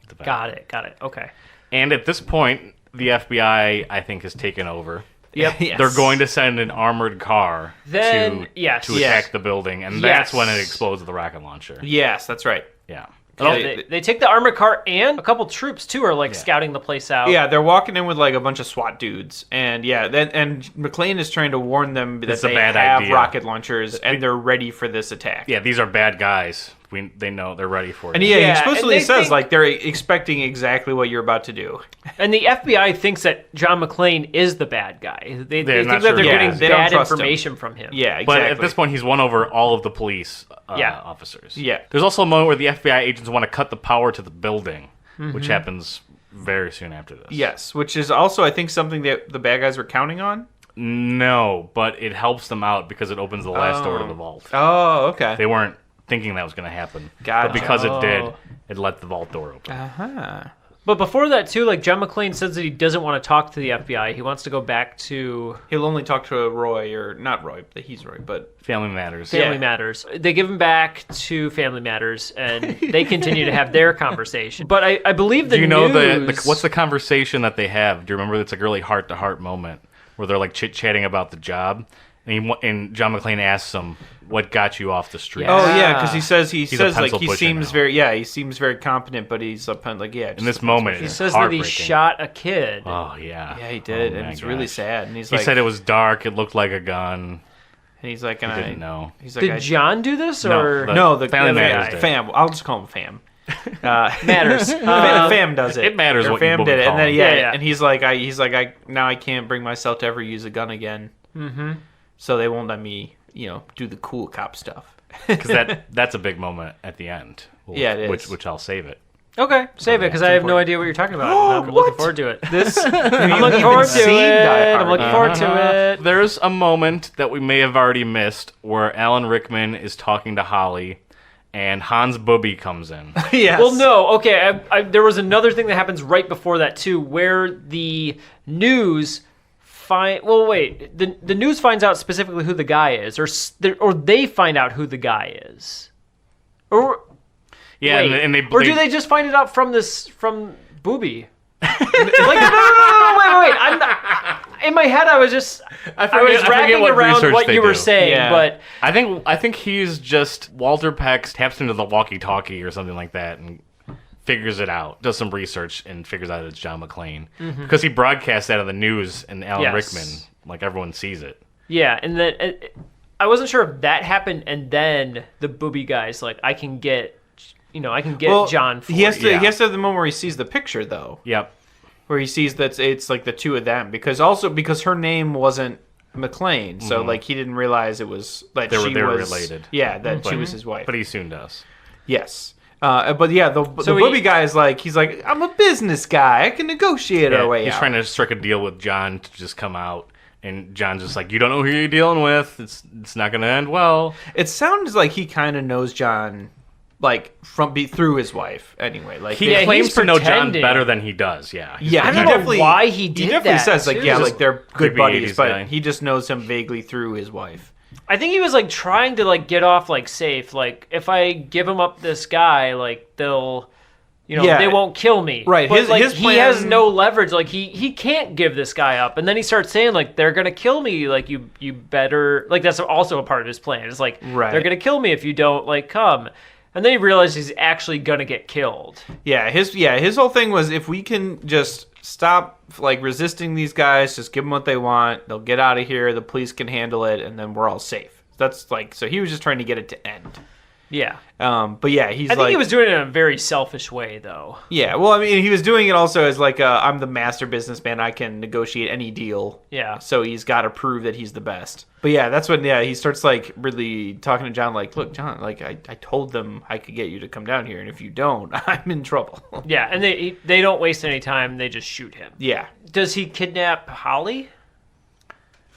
vent. Got it. Okay. And at this point, the FBI, I think, has taken over. Yep. Yes. They're going to send an armored car Then, to yes. attack the building, and that's when it explodes with the rocket launcher. Yes, that's right. Yeah. They take the armored car, and a couple troops too are like scouting the place out. Yeah, they're walking in with like a bunch of SWAT dudes, and and McClane is trying to warn them that It's a they bad have idea. rocket launchers and they're ready for this attack. Yeah, these are bad guys. They know they're ready for it. And Yeah, he and explicitly they says think- like they're expecting exactly what you're about to do. And the FBI thinks that John McClane is the bad guy. They They're think not that sure. they're Yeah, getting they don't bad trust him. information from him. Yeah, exactly. But at this point, he's won over all of the police Yeah. officers. Yeah. There's also a moment where the FBI agents want to cut the power to the building, which happens very soon after this. Yes, which is also I think something that the bad guys were counting on. No, but it helps them out because it opens the last door to the vault. Oh, okay. They weren't thinking that was going to happen. Gotcha. But because it did, Oh. it let the vault door open. Uh-huh. But before that too, like John McClane says that he doesn't want to talk to the FBI. He wants to go back to He'll only talk to Roy, or not Roy, he's Roy, but Family Matters. Family Yeah. Matters. They give him back to Family Matters, and they continue to have their conversation. But I believe the Do you know news... what's the conversation that they have? Do you remember? It's like a really heart-to-heart moment where they're like chit-chatting about the job, and John McClane asks him, "What got you off the street?" Yeah. oh yeah, because he says a pencil he pusher seems now. he seems very competent, but he's like In this moment, He it's says that he heartbreaking. shot a kid. Oh yeah. Yeah, he did, Oh, and my it's really gosh. sad. And He said it was dark. It looked like a gun. and he's like, He and didn't know. He's like, Did John do this, No, or... the Family Matters did. Fam. I'll just call him Fam. Matters. Fam does it. It matters Or what Fam you did it, call and then him. Yeah. and he's like, I now I can't bring myself to ever use a gun again. Mm-hmm. So they won't let me, do the cool cop stuff. Because that's a big moment at the end. Yeah, it is. Which I'll save it. Okay, save it, because I have no idea what you're talking about. and I'm looking forward to it. This I'm looking forward to it. I'm looking forward to it. There's a moment that we may have already missed where Alan Rickman is talking to Holly, and Hans Booby comes in. Yes. Well, no, okay. There was another thing that happens right before that too, where the news the news finds out specifically who the guy is, or they find out who the guy is, or Yeah, wait, and they or do they just find it out from Booby? Wait. I'm not, in my head, I was forget wrapping what around research what they you were do. saying, Yeah. but I think he's just Walter Peck taps into the walkie-talkie or something like that and figures it out, does some research and figures out it's John McClane because he broadcasts that on the news and Alan Yes. Rickman, like everyone sees it. yeah, and then I wasn't sure if that happened, and then the Booby guy's like, I can get John. For he has to. Yeah. He has to have the moment where he sees the picture, though, Yep. where he sees that it's like the two of them, because her name wasn't McClane, so like he didn't realize it was like They were she was related. Yeah, that she was his wife. But he soon does. Yes. But yeah, the Booby guy is like, he's like, I'm a business guy. I can negotiate our way he's out. trying to strike a deal with John to just come out, and John's just like, you don't know who you're dealing with. It's not going to end well. It sounds like he kind of knows John, like through his wife. Anyway, like He Yeah, claims he's to know John pretending. better than he does. Yeah. yeah, I he don't know definitely why he did definitely that, says like, too. yeah, Just like they're good creepy buddies, 80s but guy. he just knows him vaguely through his wife. I think he was like trying to like get off like safe. Like if I give him up this guy, like they'll they won't kill me. Right. But, His he plan... has no leverage. Like, he can't give this guy up. And then he starts saying, like, they're going to kill me. Like, you better... Like, that's also a part of his plan. It's like, they're going to kill me if you don't, like, come. And then he realizes he's actually going to get killed. Yeah, his whole thing was, if we can just stop, like, resisting these guys, just give them what they want, they'll get out of here, the police can handle it, and then we're all safe. That's, like... So he was just trying to get it to end. Yeah. But yeah, I think he was doing it in a very selfish way, though. Yeah, well, I mean, he was doing it also as like, I'm the master businessman. I can negotiate any deal. Yeah. So he's got to prove that he's the best. But yeah, that's when, he starts like really talking to John, like, look, John, like I told them I could get you to come down here, and if you don't, I'm in trouble. Yeah, and they don't waste any time. They just shoot him. Yeah. Does he kidnap Holly?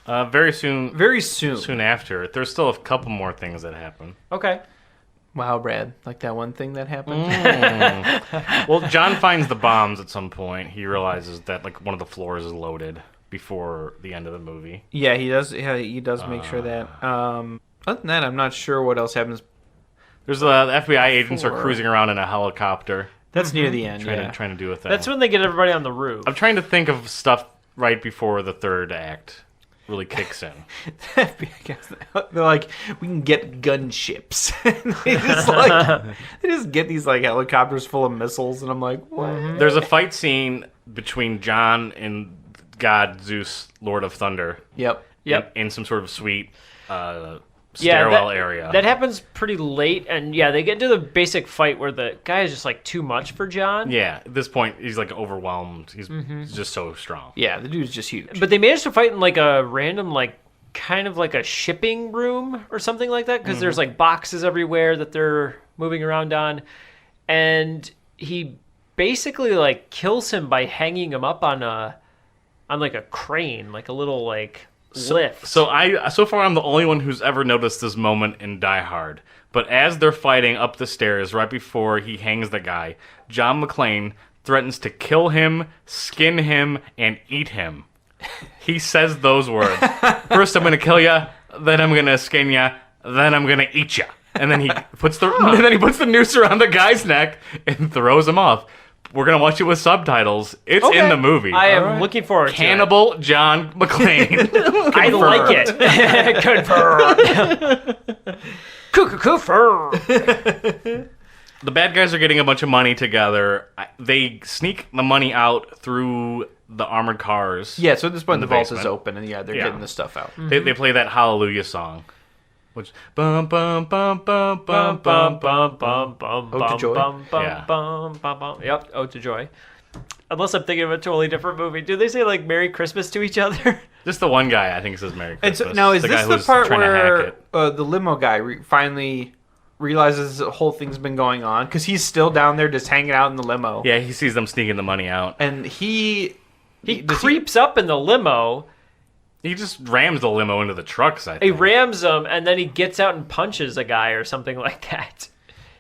Very soon. Very soon. Soon after. There's still a couple more things that happen. Okay. Wow, Brad. Like that one thing that happened? Well, John finds the bombs at some point. He realizes that like one of the floors is loaded before the end of the movie. Yeah, he does. Yeah, he does make sure that. Other than that, I'm not sure what else happens. There's the FBI agents are cruising around in a helicopter. That's near the end, Trying to do a thing. That's when they get everybody on the roof. I'm trying to think of stuff right before the third act really kicks in. They're like, we can get gunships. they just get these like helicopters full of missiles, and I'm like, what? There's a fight scene between John and God Zeus, Lord of Thunder. Yep. In some sort of sweet stairwell area. That happens pretty late, and they get into the basic fight where the guy is just like too much for John. Yeah, at this point he's like overwhelmed. He's just so strong. Yeah, the dude's just huge. But they managed to fight in like a random like kind of like a shipping room or something like that, because there's like boxes everywhere that they're moving around on, and he basically like kills him by hanging him up on like a crane, like a little like lift. So far I'm the only one who's ever noticed this moment in Die Hard. But as they're fighting up the stairs right before he hangs the guy, John McClane threatens to kill him, skin him, and eat him. He says those words. First I'm going to kill you, then I'm going to skin you, then I'm going to eat you. And then he puts the noose around the guy's neck and throws him off. We're going to watch it with subtitles. It's in the movie. I am looking forward to it. Cannibal John McClane. I like it. Confirmed. Confirmed. The bad guys are getting a bunch of money together. They sneak the money out through the armored cars. Yeah, so at this point the vault basement. is open, and they're getting the stuff out. They play that Hallelujah song. Which bum bum bum bum bum bum bum bum bum. Ode to Joy? Yep, Ode to Joy. Unless I'm thinking of a totally different movie. Do they say like Merry Christmas to each other? Just the one guy I think says Merry And Christmas. so, now, is the this guy the who's part trying to hack where it. the limo guy finally realizes the whole thing's been going on? Because he's still down there just hanging out in the limo. Yeah, he sees them sneaking the money out. And he creeps up in the limo. He just rams the limo into the trucks, I think. He rams them, and then he gets out and punches a guy or something like that.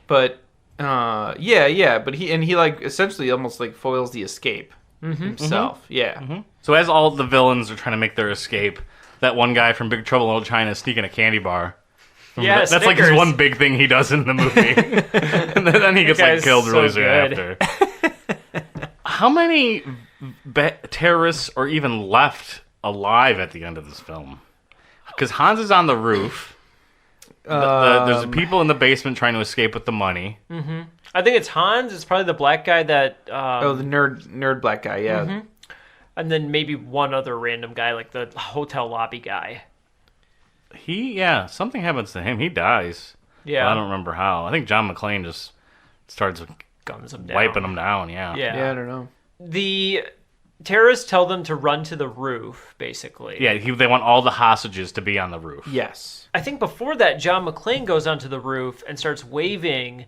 But, but he like essentially almost like foils the escape himself. Yeah. Mm-hmm. So as all the villains are trying to make their escape, that one guy from Big Trouble in Little China is sneaking a candy bar. Yeah, that's like his one big thing he does in the movie. And then he gets like killed really soon after. How many terrorists are even left alive at the end of this film? Because Hans is on the roof. There's people in the basement trying to escape with the money. Mm-hmm. I think it's Hans. It's probably the black guy that... the nerd black guy, yeah. Mm-hmm. And then maybe one other random guy, like the hotel lobby guy. Something happens to him. He dies. Yeah. But I don't remember how. I think John McClane just starts guns him down. Wiping him down, Yeah, I don't know. The terrorists tell them to run to the roof, basically. Yeah, they want all the hostages to be on the roof. Yes. I think before that, John McClane goes onto the roof and starts waving,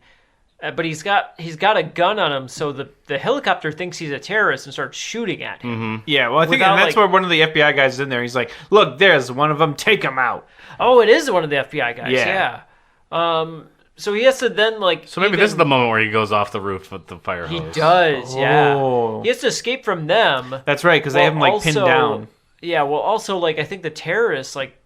but he's got a gun on him, so the helicopter thinks he's a terrorist and starts shooting at him. Mm-hmm. Yeah, well, I think that's where one of the FBI guys is in there. He's like, look, there's one of them, take him out. Oh, it is one of the FBI guys, yeah. So he has to then, like... So maybe this is the moment where he goes off the roof with the fire hose. He does, yeah. He has to escape from them. That's right, because they have him, like, pinned down. Yeah, well, also, like, I think the terrorists, like,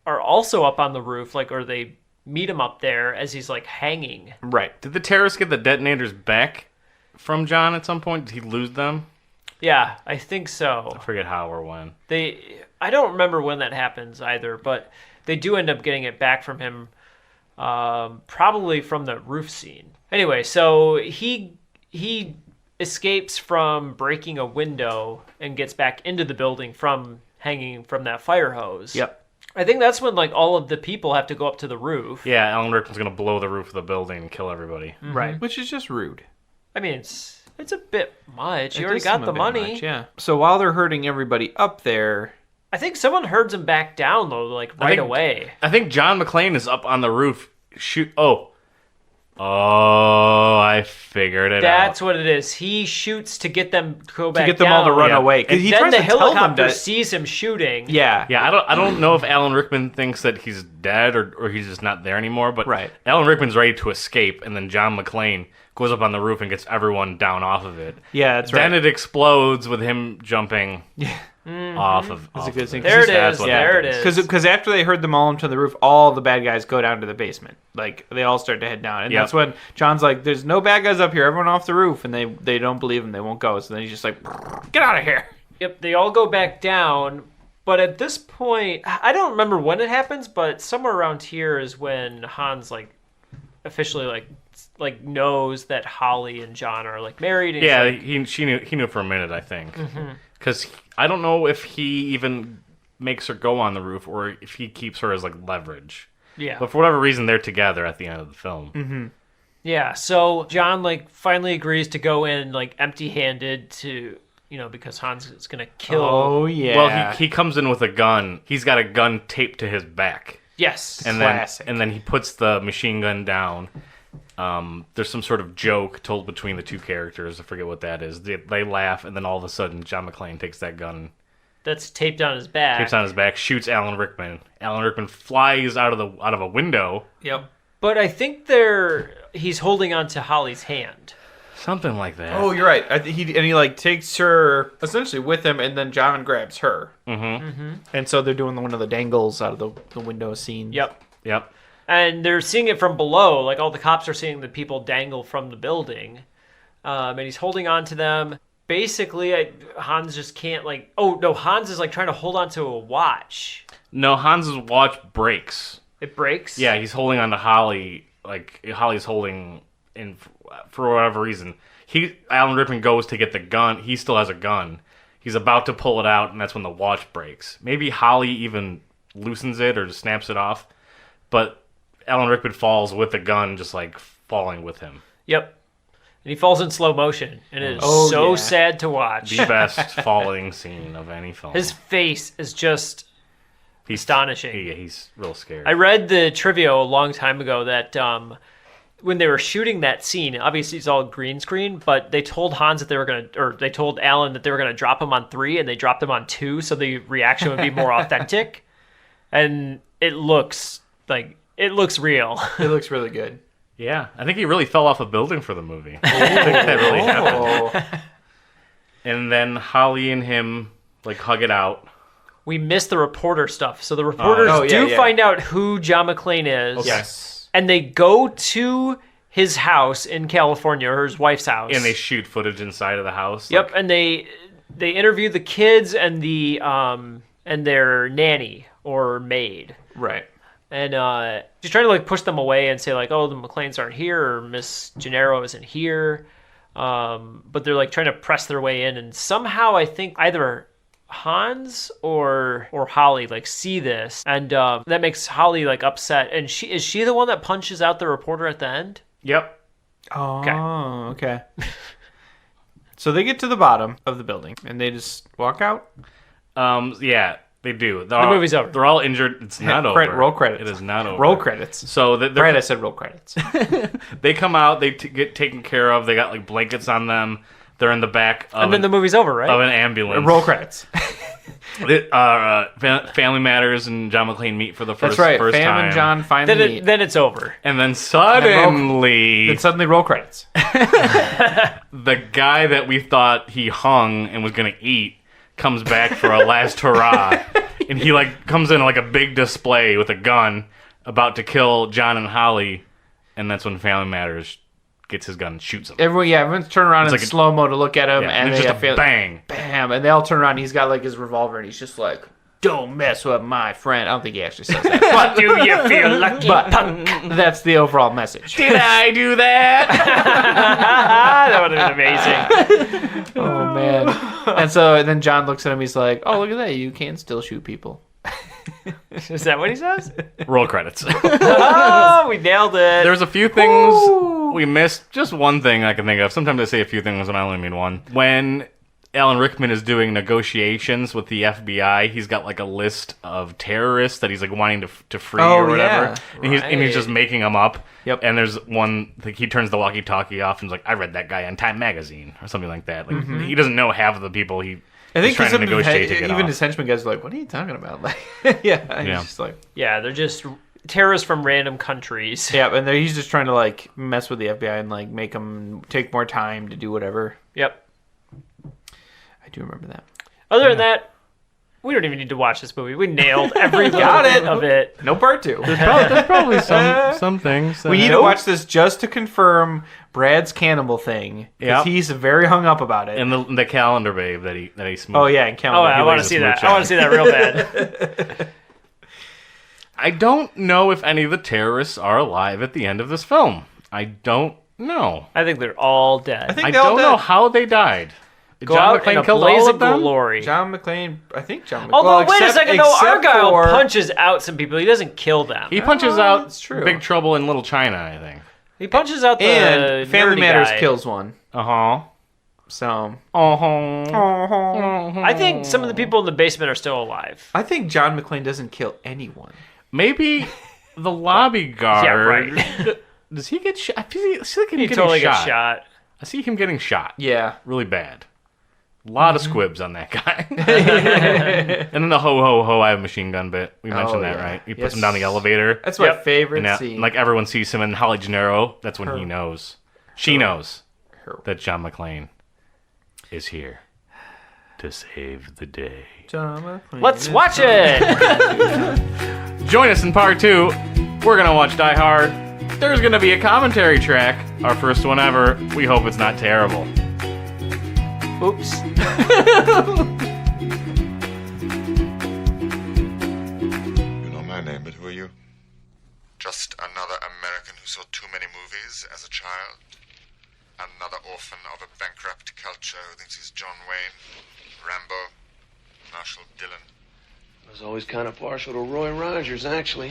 are also up on the roof, like, or they meet him up there as he's, like, hanging. Right. Did the terrorists get the detonators back from John at some point? Did he lose them? Yeah, I think so. I forget how or when. I don't remember when that happens either, but they do end up getting it back from him, probably from the roof scene. Anyway, so he escapes from breaking a window and gets back into the building from hanging from that fire hose. Yep. I think that's when like all of the people have to go up to the roof. Yeah, Alan Rickman's going to blow the roof of the building and kill everybody. Mm-hmm. Right. Which is just rude. I mean, it's a bit much. You It already does got seem the a bit money. much, yeah. So while they're herding everybody up there... I think someone herds him back down, though, like right away. I think John McClane is up on the roof. Oh, I figured it out. That's what it is. He shoots to get them to go back To get them down. all to run Yeah. away. And He then tries the to tell them helicopter that... sees him shooting. Yeah. Yeah, I don't know if Alan Rickman thinks that he's dead or he's just not there anymore, but Right. Alan Rickman's ready to escape, and then John McClane goes up on the roof and gets everyone down off of it. Yeah, that's right. Then it explodes with him jumping off of That's a off good of thing. it. There it That's is. what There it happens. is. Because after they herd them all into the roof, all the bad guys go down to the basement. Like, they all start to head down. And Yep. that's when John's like, there's no bad guys up here. Everyone off the roof. And they don't believe him. They won't go. So then he's just like, get out of here. Yep, they all go back down. But at this point, I don't remember when it happens, but somewhere around here is when Hans like officially like knows that Holly and John are like married. And Yeah, he's like, he knew for a minute, I think. Because I don't know if he even makes her go on the roof or if he keeps her as like leverage. yeah. But for whatever reason, they're together at the end of the film. Yeah, so John like finally agrees to go in like empty-handed to, because Hans is going to kill. Oh, yeah. Well, he comes in with a gun. He's got a gun taped to his back. Yes. And Classic. then he puts the machine gun down. There's some sort of joke told between the two characters. I forget what that is. They laugh, and then all of a sudden, John McClane takes that gun, That's taped on his back. tapes on his back, shoots Alan Rickman. Alan Rickman flies out of a window. Yep. But I think he's holding on to Holly's hand. Something like that. Oh, you're right. He like takes her essentially with him, and then John grabs her. And so they're doing one of the dangles out of the window scene. Yep. Yep. And they're seeing it from below. Like all the cops are seeing the people dangle from the building. And he's holding on to them. Basically, Hans just can't like... Oh, no, Hans is like trying to hold on to a watch. No, Hans's watch breaks. It breaks? Yeah, he's holding on to Holly. Like Holly's holding in for whatever reason. Alan Rickman goes to get the gun. He still has a gun. He's about to pull it out, and that's when the watch breaks. Maybe Holly even loosens it or just snaps it off. But Alan Rickman falls with the gun, just like falling with him. Yep. And he falls in slow motion. And it is yeah. sad to watch. The best falling scene of any film. His face is just astonishing. He's real scared. I read the trivia a long time ago that when they were shooting that scene, obviously it's all green screen, but they told Hans that they told Alan that they were going to drop him on 3, and they dropped him on 2, so the reaction would be more authentic. And it looks real. It looks really good. Yeah, I think he really fell off a building for the movie. I think that really happened. And then Holly and him like hug it out. We missed the reporter stuff. So the reporters yeah. find out who John McClane is. Okay. Yes. And they go to his house in California, or his wife's house. And they shoot footage inside of the house. Yep, Like, and they interview the kids and and their nanny or maid. Right. And she's trying to like push them away and say like, oh, the McClanes aren't here, or Miss Gennaro isn't here. But they're like trying to press their way in, and somehow I think either Hans or Holly like see this, and that makes Holly like upset. And is she the one that punches out the reporter at the end? Yep. Oh, okay. So they get to the bottom of the building, and they just walk out. Yeah, they do. The movie's over. They're all injured. It's not over. Roll credits. It is not over. Roll credits. So Right, I said roll credits. they come out. They get taken care of. They got like blankets on them. They're in the back of, And then the movie's over, right? of an ambulance. Roll credits. Family Matters and John McClane meet for the first That's right. first Fam time. and John finally meet. Then it's over. And then suddenly, Then suddenly roll credits. the guy that we thought he hung and was going to eat comes back for a last hurrah. And he like comes in like a big display with a gun about to kill John and Holly. And that's when Family Matters gets his gun and shoots him. Everyone's turning around in slow-mo to look at him, and it's they just a bang. Bam, and they all turn around, and he's got, like, his revolver, and he's just like, don't mess with my friend. I don't think he actually says that. But do you feel lucky, punk? That's the overall message. Did I do that? That would have been amazing. Oh, man. And then John looks at him, he's like, oh, look at that. You can still shoot people. Is that what he says? Roll credits. Oh, we nailed it. There's a few things we missed. Just one thing I can think of. Sometimes I say a few things and I only mean one. When Alan Rickman is doing negotiations with the FBI, he's got like a list of terrorists that he's like wanting to free or whatever. Yeah. And he's just making them up. Yep. And there's one, like, he turns the walkie-talkie off and is like, I read that guy on Time Magazine or something like that. Like he doesn't know half of the people he's trying to negotiate to get even off. his henchmen guys are like, what are you talking about? Like, yeah. He's just like, yeah, they're just terrorists from random countries. yeah, and he's just trying to like mess with the FBI and like make them take more time to do whatever. Yep. I do remember that. Other than that, we don't even need to watch this movie. We nailed every little bit of it. No part 2. There's probably some things. We need to watch this just to confirm Brad's cannibal thing. Because he's very hung up about it. And the calendar babe that he smoothed. Oh, yeah, and calendar. Oh, I want to see that. I want to see that real bad. I don't know if any of the terrorists are alive at the end of this film. I don't know. I think they're all dead. think I they all don't know dead. how they died. Did Go John out McClane in a kill blaze all of of them? glory. John McClane, I think John McClane. Although, wait a second, though, except Argyle for- punches out some people. He doesn't kill them. He punches out it's true. Big Trouble in Little China, I think. He punches out the And Family nerdy Matters guy. kills one. Uh-huh. So, I think some of the people in the basement are still alive. I think John McClane doesn't kill anyone. Maybe the lobby guard. Yeah, right. Does he get shot? I feel like him He getting totally shot. gets shot. I see him getting shot. Yeah. Really bad. A lot of squibs on that guy. And then the ho, I have a machine gun bit. We mentioned that, yeah. right? He puts him down the elevator. That's my favorite And that, scene. like, everyone sees him in Holly Gennaro. That's when he knows. She knows Her. that John McClane is here to save the day. John McClane Let's is watch it. Join us in part 2. We're going to watch Die Hard. There's going to be a commentary track. Our first one ever. We hope it's not terrible. Oops. You know my name, but who are you? Just another American who saw too many movies as a child. Another orphan of a bankrupt culture who thinks he's John Wayne, Rambo, Marshall Dillon. I was always kind of partial to Roy Rogers, actually.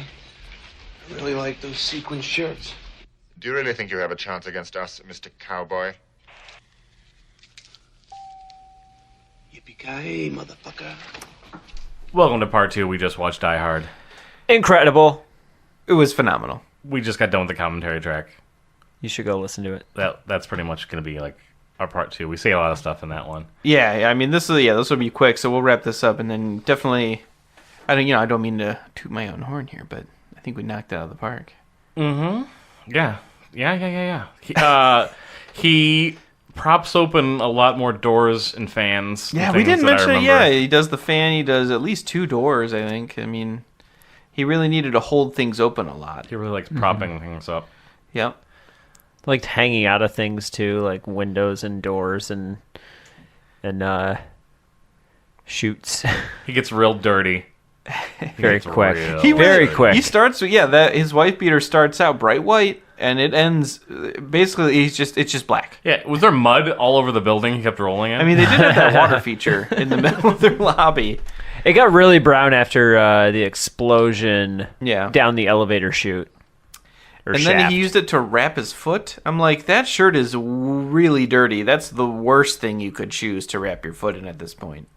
I really like those sequin shirts. Do you really think you have a chance against us, Mr. Cowboy? Yippee-ki-yay, motherfucker. Welcome to part 2. We just watched Die Hard. Incredible. It was phenomenal. We just got done with the commentary track. You should go listen to it. That's pretty much going to be like our part 2. We say a lot of stuff in that one. Yeah, I mean, this will be quick, so we'll wrap this up, and then definitely, I don't mean to toot my own horn here, but I think we knocked it out of the park. Yeah. He props open a lot more doors and fans. Yeah, and we things didn't that I mention it. remember. Yeah, he does the fan. He does at least 2 doors, I think. I mean, he really needed to hold things open a lot. He really likes propping things up. Yep. Liked hanging out of things too, like windows and doors and chutes. He gets real dirty. Very It's quick. real Very dirty. quick. He starts, that his wife beater starts out bright white, and it ends basically it's just black. Yeah, was there mud all over the building? He kept rolling it. I mean, they did have that water feature in the middle of their lobby. It got really brown after the explosion Yeah. down the elevator chute. And then he used it to wrap his foot. I'm like, that shirt is really dirty. That's the worst thing you could choose to wrap your foot in at this point.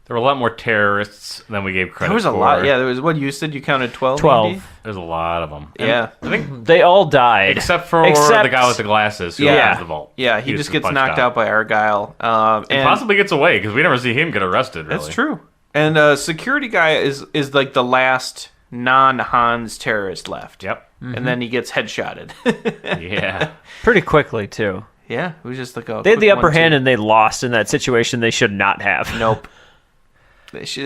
there were a lot more terrorists than we gave credit There was a for. lot. Yeah, there was, what you said, you counted 12? 12. Andy? There's a lot of them. And Yeah. I think They all died. except for the guy with the glasses who opens the vault. Yeah, he just gets punched knocked out by Argyle. And possibly gets away because we never see him get arrested, really. That's true. And security guy is like the last non-Hans terrorist left. Yep. And then he gets headshotted. Yeah. Pretty quickly, too. Yeah, it was just like a They had the quick upper 1-2. hand and they lost in that situation they should not have. Nope. They should,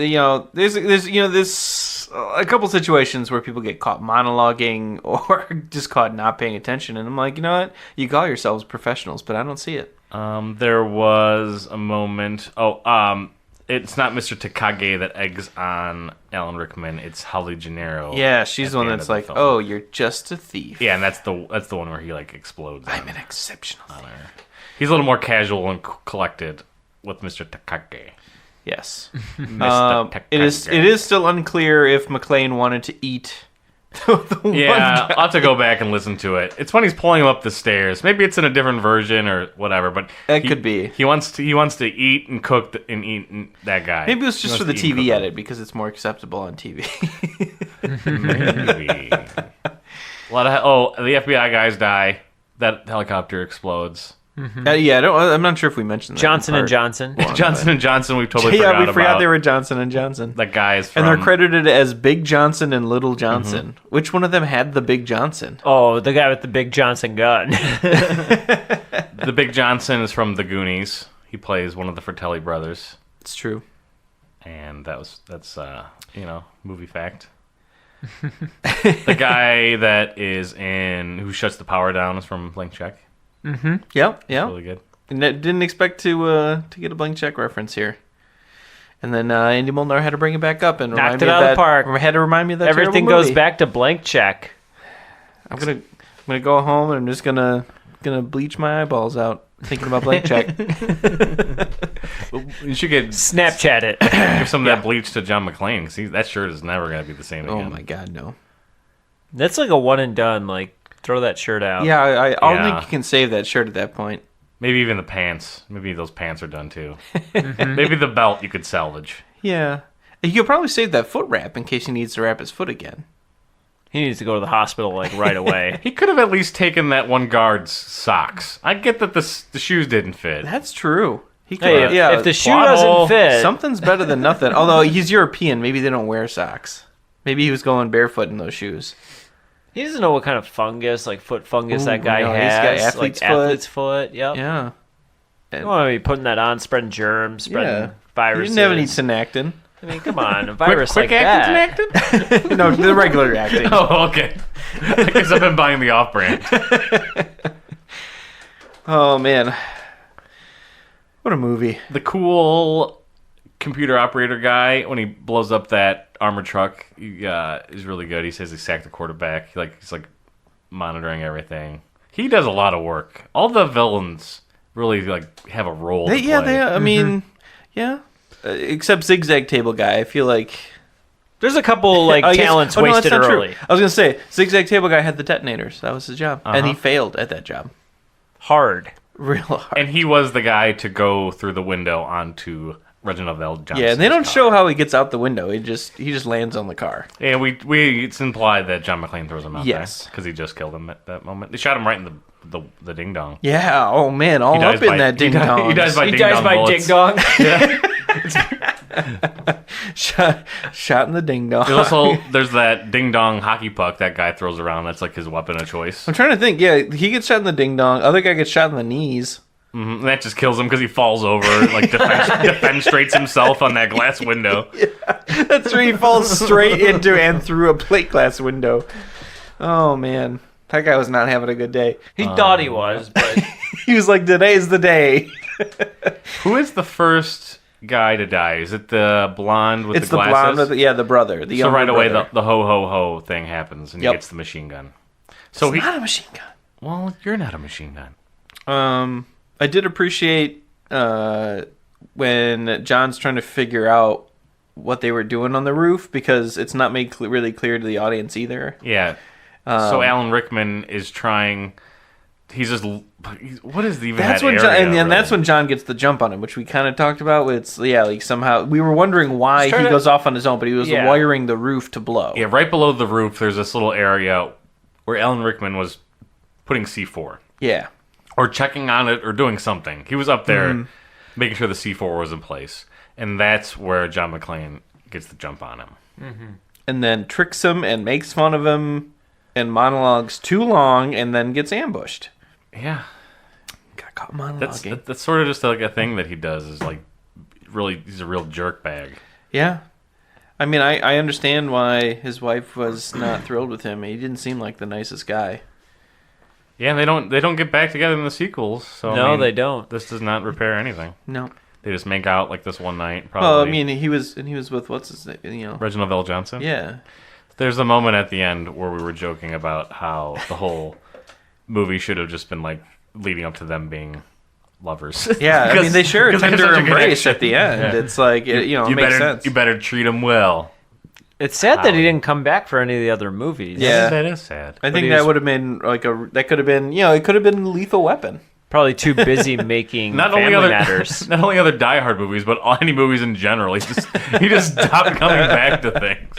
there's this a couple situations where people get caught monologuing or just caught not paying attention, and I'm like, you know what? You call yourselves professionals, but I don't see it. There was a moment. It's not Mr. Takagi that eggs on Alan Rickman. It's Holly Gennaro. Yeah, she's the one that's like, "Oh, you're just a thief." Yeah, and that's the one where he like explodes. I'm an exceptional thief. He's a little more casual and collected with Mr. Takagi. Yes. Mr. Takagi. It is still unclear if McClane wanted to eat. Yeah, I'll have to go back and listen to it. It's when he's pulling him up the stairs. Maybe it's in a different version or whatever, but it could be. He wants to eat and cook and eat that guy. Maybe it was just for the TV edit because it's more acceptable on TV. Maybe. A lot of the FBI guys die. That helicopter explodes. Mm-hmm. I'm not sure if we mentioned that. Johnson & Johnson. Johnson & Johnson, we've totally forgot about. Yeah, we forgot they were Johnson & Johnson. That guy is from... And they're credited as Big Johnson and Little Johnson. Mm-hmm. Which one of them had the Big Johnson? Oh, the guy with the Big Johnson gun. The Big Johnson is from The Goonies. He plays one of the Fratelli brothers. It's true. And that's movie fact. The guy that is who shuts the power down is from Blank Check. Mm-hmm. Yep. Really good. Didn't expect to get a Blank Check reference here. And then Andy Moldenhauer had to bring it back up and knocked it out of the park. Had to remind me of that. Everything goes back to Blank Check. I'm gonna go home and I'm just gonna bleach my eyeballs out thinking about Blank Check. You should get Snapchat it. Give some of that bleach to John McClane because that shirt is never gonna be the same again. Oh my God, no. That's like a one and done. Like throw that shirt out. Yeah, I don't think you can save that shirt at that point. Maybe even the pants. Maybe those pants are done too. Maybe the belt you could salvage. Yeah. You could probably save that foot wrap in case he needs to wrap his foot again. He needs to go to the hospital like right away. He could have at least taken that one guard's socks. I get that the shoes didn't fit. That's true. He could, hey, if the shoe doesn't fit... Something's better than nothing. Although he's European, maybe they don't wear socks. Maybe he was going barefoot in those shoes. He doesn't know what kind of fungus, like foot fungus, that guy has. He's got athlete's foot. Athlete's foot, yep. Yeah. You don't want to be putting that on, spreading germs, spreading viruses. You didn't have any synactin. I mean, come on, a virus quick like acting, that. No, the regular acting. Oh, okay. I guess I've been buying the off-brand. Oh, man. What a movie. The cool computer operator guy, when he blows up that armored truck, is really good. He says he sacked the quarterback. He's monitoring everything. He does a lot of work. All the villains really have a role to play. I mean, yeah. Except Zigzag Table Guy, I feel like... There's a couple talents wasted early. True. I was going to say, Zigzag Table Guy had the detonators. That was his job. And he failed at that job. Hard. Real hard. And he was the guy to go through the window onto Reginald L. Johnson's Yeah, and they don't car. show how he gets out the window. He just lands on the car. Yeah, it's implied that John McClane throws him out there because he just killed him at that moment. They shot him right in the ding dong. Yeah. Oh man, all up in that ding dong. He dies by ding dong. Shot in the ding dong. There's that ding dong hockey puck that guy throws around. That's like his weapon of choice. I'm trying to think. Yeah, he gets shot in the ding dong. Other guy gets shot in the knees. Mm-hmm. And that just kills him because he falls over, defenestrates himself on that glass window. Yeah, that's where he falls straight into and through a plate glass window. Oh man, that guy was not having a good day. He thought he was, but he was like, "Today's the day." Who is the first guy to die? Is it the blonde with the glasses? It's the blonde, the brother. So right away, the ho ho ho thing happens, and he gets the machine gun. So it's not a machine gun. Well, you're not a machine gun. I did appreciate when John's trying to figure out what they were doing on the roof because it's not made really clear to the audience either. Yeah. So Alan Rickman is trying. He's just. What is even that's that when area? John, and really? that's when John gets the jump on him, which we kind of talked about. It's somehow we were wondering why he goes off on his own, but he was wiring the roof to blow. Yeah, right below the roof, there's this little area where Alan Rickman was putting C4. Yeah. Or checking on it or doing something. He was up there making sure the C4 was in place. And that's where John McClane gets the jump on him. Mm-hmm. And then tricks him and makes fun of him and monologues too long and then gets ambushed. Yeah. Got caught monologuing. That's sort of just like a thing that he does is really, he's a real jerk bag. Yeah. I mean, I understand why his wife was not thrilled with him. He didn't seem like the nicest guy. Yeah, they don't get back together in the sequels. So No, they don't. This does not repair anything. No. They just make out like this one night. Probably. Well, I mean, he was with what's his name? Reginald Vell Johnson. Yeah. There's a moment at the end where we were joking about how the whole movie should have just been like leading up to them being lovers. Yeah, I mean, they share a tender embrace at the end. Yeah. It's like, it makes sense. You better treat him well. It's sad that he didn't come back for any of the other movies. Yeah. That is sad. I think that would have been that could have been, it could have been Lethal Weapon. Probably too busy making Family Matters. Not only other Die Hard movies, but any movies in general. He just stopped coming back to things.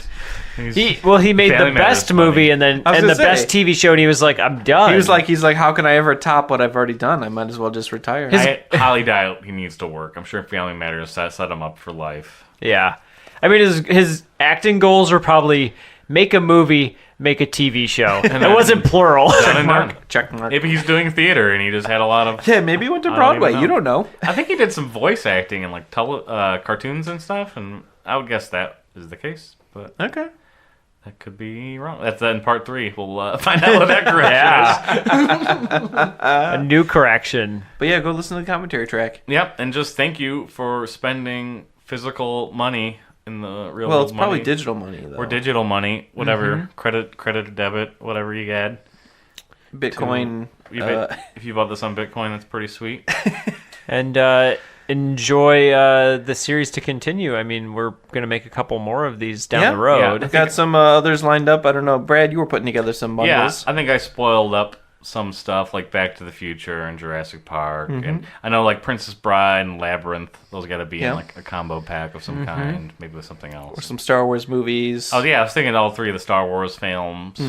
He made the best movie and the best TV show, and he was like, I'm done. He's like, how can I ever top what I've already done? I might as well just retire. I highly doubt he needs to work. I'm sure Family Matters set him up for life. Yeah. I mean, his acting goals were probably make a movie, make a TV show. And it wasn't plural. Check mark. Maybe he's doing theater and he just had a lot of... Yeah, maybe he went to Broadway. You don't know. I think he did some voice acting in like cartoons and stuff, and I would guess that is the case. But okay. That could be wrong. That's in part 3. We'll find out what that correction is. A new correction. But yeah, go listen to the commentary track. Yep, and just thank you for spending physical money in the real world. Well, it's probably digital money, though. Or digital money, whatever. Credit or debit, whatever you had. Bitcoin. If you bought this on Bitcoin, that's pretty sweet. And enjoy the series to continue. I mean, we're going to make a couple more of these down the road. Yeah, got some others lined up. I don't know. Brad, you were putting together some bundles. Yeah, I think I spoiled up some stuff like Back to the Future and Jurassic Park. And I know like Princess Bride and Labyrinth, those got to be in like a combo pack of some kind, maybe with something else. Or some Star Wars movies. Oh, yeah, I was thinking all 3 of the Star Wars films.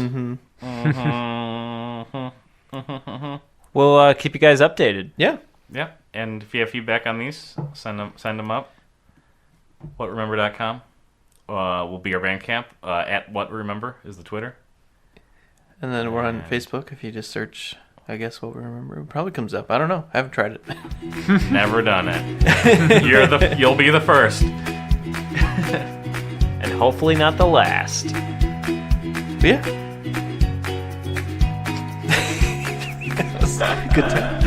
We'll keep you guys updated. Yeah. Yeah, and if you have feedback on these, send them up. WhatRemember.com will be our Bandcamp. At WhatRemember is the Twitter. And then we're on Facebook. If you just search, I guess, What We Remember, it probably comes up. I don't know. I haven't tried it. Never done it. You'll be the first. And hopefully not the last. But yeah. Good time.